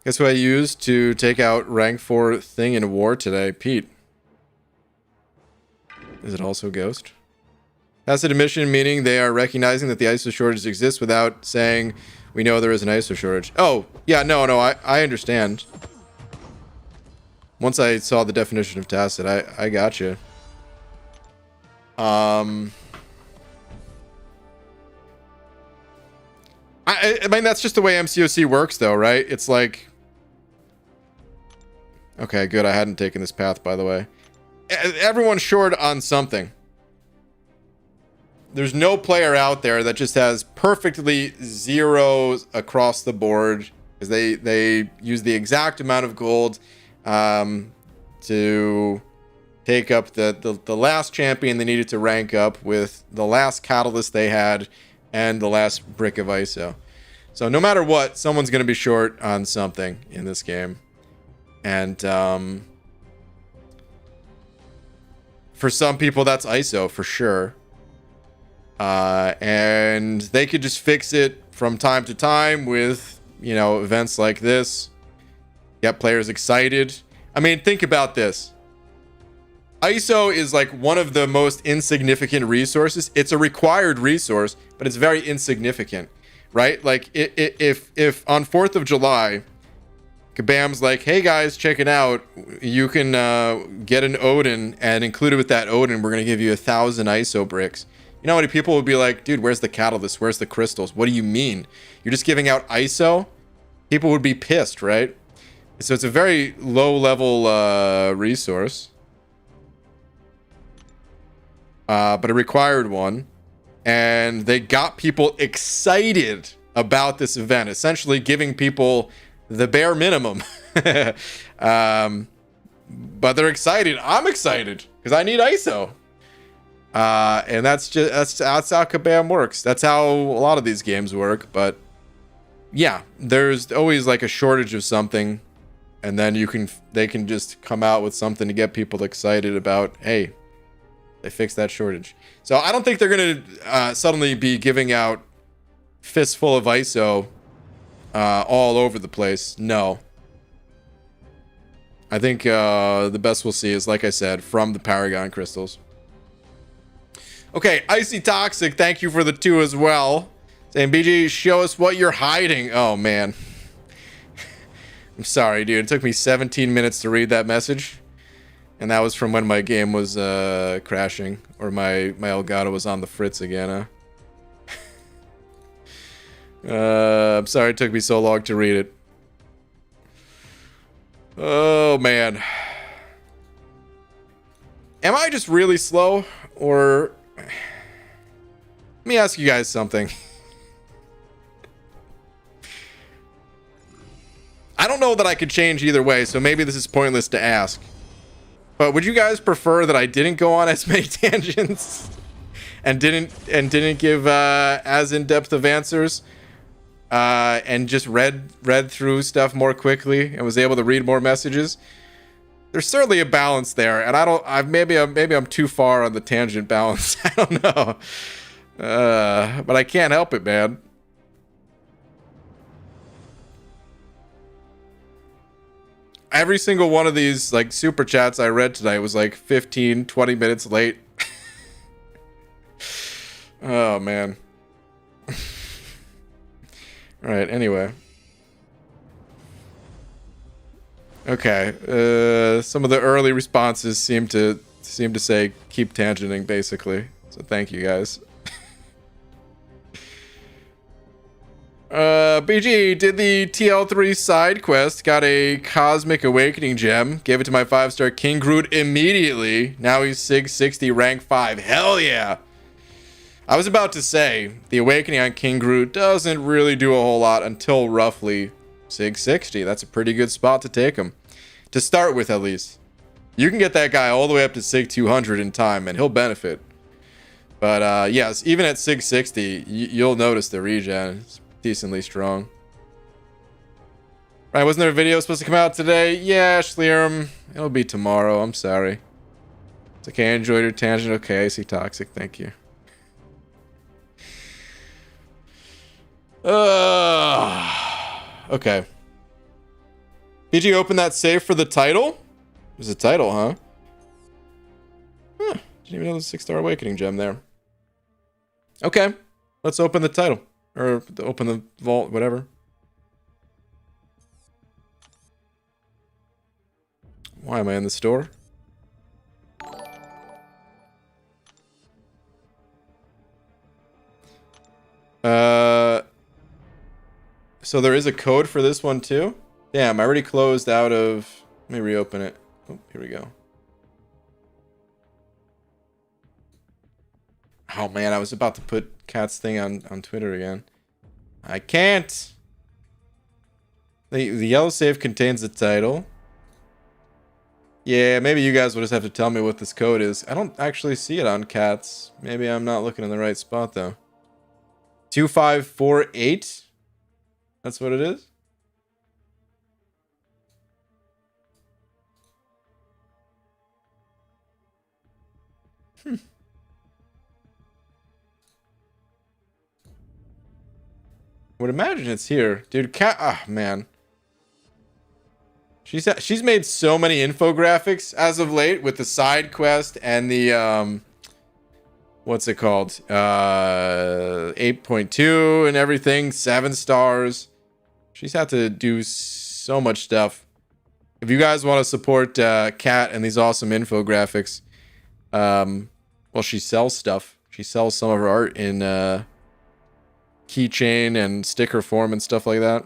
Guess what I used to take out rank 4 thing in war today? Pete. Is it also Ghost? Tacit admission, meaning they are recognizing that the ISO shortage exists without saying, we know there is an ISO shortage. Oh, yeah, no, I understand. Once I saw the definition of tacit, I got you. I mean, that's just the way MCOC works, though, right? It's like... Okay, good. I hadn't taken this path, by the way. Everyone's short on something. There's no player out there that just has perfectly zeros across the board, because they use the exact amount of gold to take up the last champion they needed to rank up with the last catalyst they had and the last brick of ISO. So no matter what, someone's going to be short on something in this game. And for some people, that's ISO for sure. And they could just fix it from time to time with, you know, events like this. Get players excited. I mean, think about this. ISO is like one of the most insignificant resources. It's a required resource, but it's very insignificant, right? Like if on 4th of July, Kabam's like, hey guys, check it out. You can get an Odin, and included with that Odin, we're going to give you 1,000 ISO bricks. You know how many people would be like, dude, where's the catalyst? Where's the crystals? What do you mean? You're just giving out ISO? People would be pissed, right? So it's a very low level resource. But a required one. And they got people excited about this event, essentially giving people the bare minimum. But they're excited. I'm excited because I need ISO. And that's how Kabam works. That's how a lot of these games work. But yeah, there's always like a shortage of something, and then they can just come out with something to get people excited about, hey, they fixed that shortage. So I don't think they're gonna suddenly be giving out fistful of ISO all over the place. No. I think the best we'll see is, like I said, from the Paragon crystals. Okay, Icy Toxic, thank you for the 2 as well. Saying, BG, show us what you're hiding. Oh, man. I'm sorry, dude. It took me 17 minutes to read that message. And that was from when my game was crashing. Or my Elgato was on the fritz again, huh? I'm sorry it took me so long to read it. Oh, man. Am I just really slow? Or... Let me ask you guys something. I don't know that I could change either way, so maybe this is pointless to ask. But would you guys prefer that I didn't go on as many tangents and didn't give as in-depth of answers and just read through stuff more quickly and was able to read more messages? There's certainly a balance there, and maybe I'm too far on the tangent balance. I don't know. But I can't help it, man. Every single one of these like super chats I read today was like 15, 20 minutes late. Oh, man. All right, anyway. Okay, some of the early responses seem to say keep tangenting, basically. So thank you guys. BG did the TL3 side quest, got a Cosmic Awakening gem, gave it to my 5-star King Groot immediately. Now he's Sig 60, rank 5. Hell yeah! I was about to say, the Awakening on King Groot doesn't really do a whole lot until roughly Sig 60. That's a pretty good spot to take him. To start with, at least. You can get that guy all the way up to Sig 200 in time, and he'll benefit. But, yes, even at Sig 60, you'll notice the regen. It's decently strong. Right, wasn't there a video supposed to come out today? Yeah, Schleerum. It'll be tomorrow. I'm sorry. It's okay, I enjoyed your tangent. Okay, I see Toxic. Thank you. Okay. BG open that safe for the title? There's a title, huh? Didn't even know there's a 6-star Awakening gem there. Okay. Let's open the title. Or open the vault, whatever. Why am I in the store? So there is a code for this one too? Damn, I already closed out of... Let me reopen it. Oh, here we go. Oh man, I was about to put Cat's thing on Twitter again. I can't! The yellow safe contains the title. Yeah, maybe you guys will just have to tell me what this code is. I don't actually see it on Cat's. Maybe I'm not looking in the right spot though. 2548? That's what it is? Would imagine it's here. Dude, Cat... Ah, man. She's made so many infographics as of late with the side quest and the, what's it called? 8.2 and everything. 7 stars. She's had to do so much stuff. If you guys want to support Cat and these awesome infographics, well, she sells stuff. She sells some of her art in keychain and sticker form and stuff like that.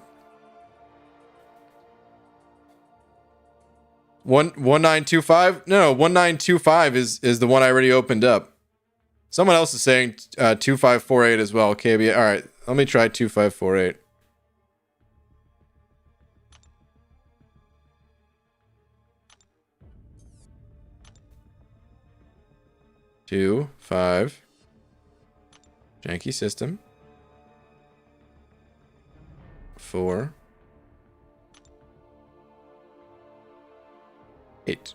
1925? No, 1925 is the one I already opened up. Someone else is saying 2548 as well. KB. All right, let me try 2548. Two, 5. Janky system. 4. 8.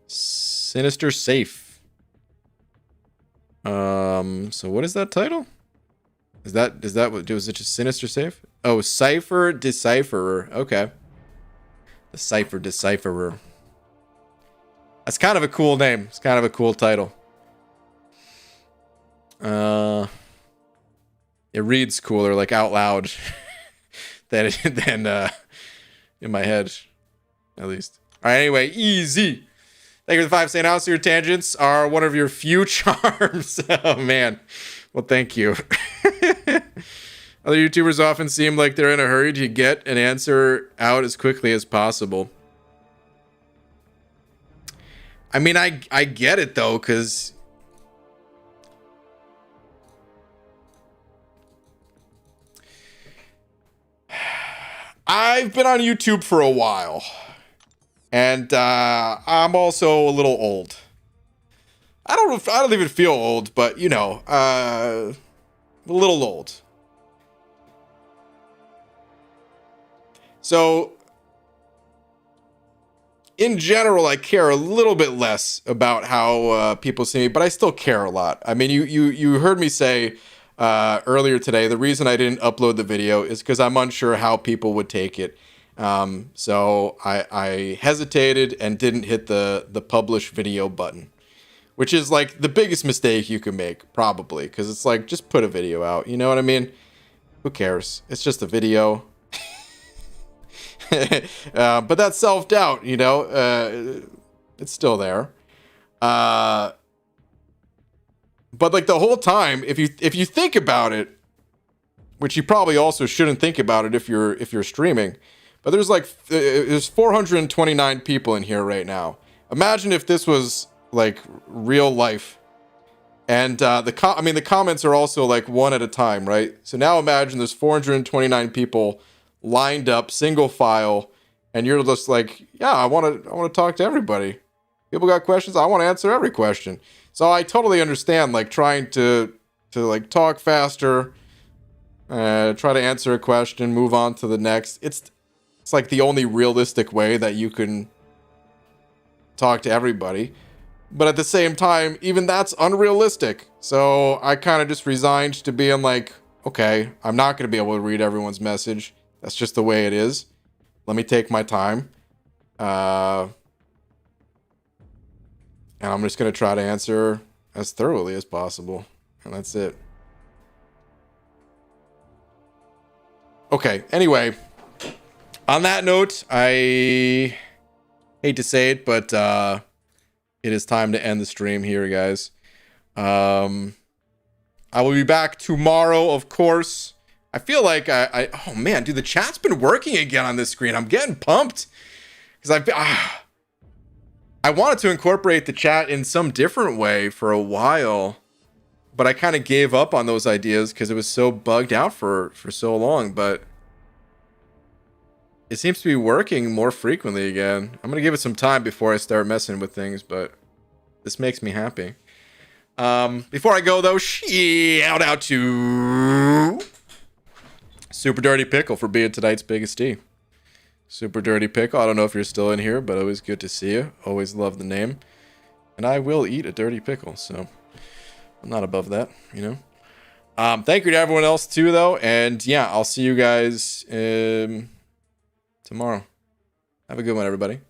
Sinister Safe. So what is that title? Is that what was it, just Sinister Safe? Oh, Cipher Decipherer. Okay. The Cipher Decipherer. That's kind of a cool name. It's kind of a cool title. It reads cooler, like out loud, than in my head, at least. All right, anyway, easy. Thank you for the 5 saying out. So your tangents are one of your few charms. Oh man, well thank you. Other YouTubers often seem like they're in a hurry to get an answer out as quickly as possible. I mean, I get it though, because I've been on YouTube for a while, and I'm also a little old. I don't even feel old, but you know, a little old. So, in general, I care a little bit less about how people see me, but I still care a lot. I mean, you heard me say earlier today, the reason I didn't upload the video is because I'm unsure how people would take it. So I hesitated and didn't hit the publish video button, which is like the biggest mistake you can make, probably, because it's like, just put a video out. You know what I mean? Who cares? It's just a video. But that self-doubt, you know, it's still there. But like the whole time, if you think about it, which you probably also shouldn't think about it if you're streaming. But there's 429 people in here right now. Imagine if this was like real life. And the comments are also like one at a time, right? So now imagine there's 429 people lined up, single file, and you're just like, yeah, I want to talk to everybody. People got questions, I want to answer every question. So I totally understand like trying to like talk faster, try to answer a question, move on to the next. It's like the only realistic way that you can talk to everybody. But at the same time, even that's unrealistic. So I kind of just resigned to being like, okay, I'm not going to be able to read everyone's message. That's just the way it is. Let me take my time. And I'm just going to try to answer as thoroughly as possible. And that's it. Okay, anyway. On that note, I hate to say it, but it is time to end the stream here, guys. I will be back tomorrow, of course. I feel like oh man, dude, the chat's been working again on this screen. I'm getting pumped because I wanted to incorporate the chat in some different way for a while, but I kind of gave up on those ideas because it was so bugged out for so long. But it seems to be working more frequently again. I'm gonna give it some time before I start messing with things, but this makes me happy. Before I go though, shout out to Super Dirty Pickle for being tonight's biggest D. Super Dirty Pickle, I don't know if you're still in here, but always good to see you. Always love the name. And I will eat a dirty pickle, so I'm not above that, you know. Thank you to everyone else too, though. And yeah, I'll see you guys tomorrow. Have a good one, everybody.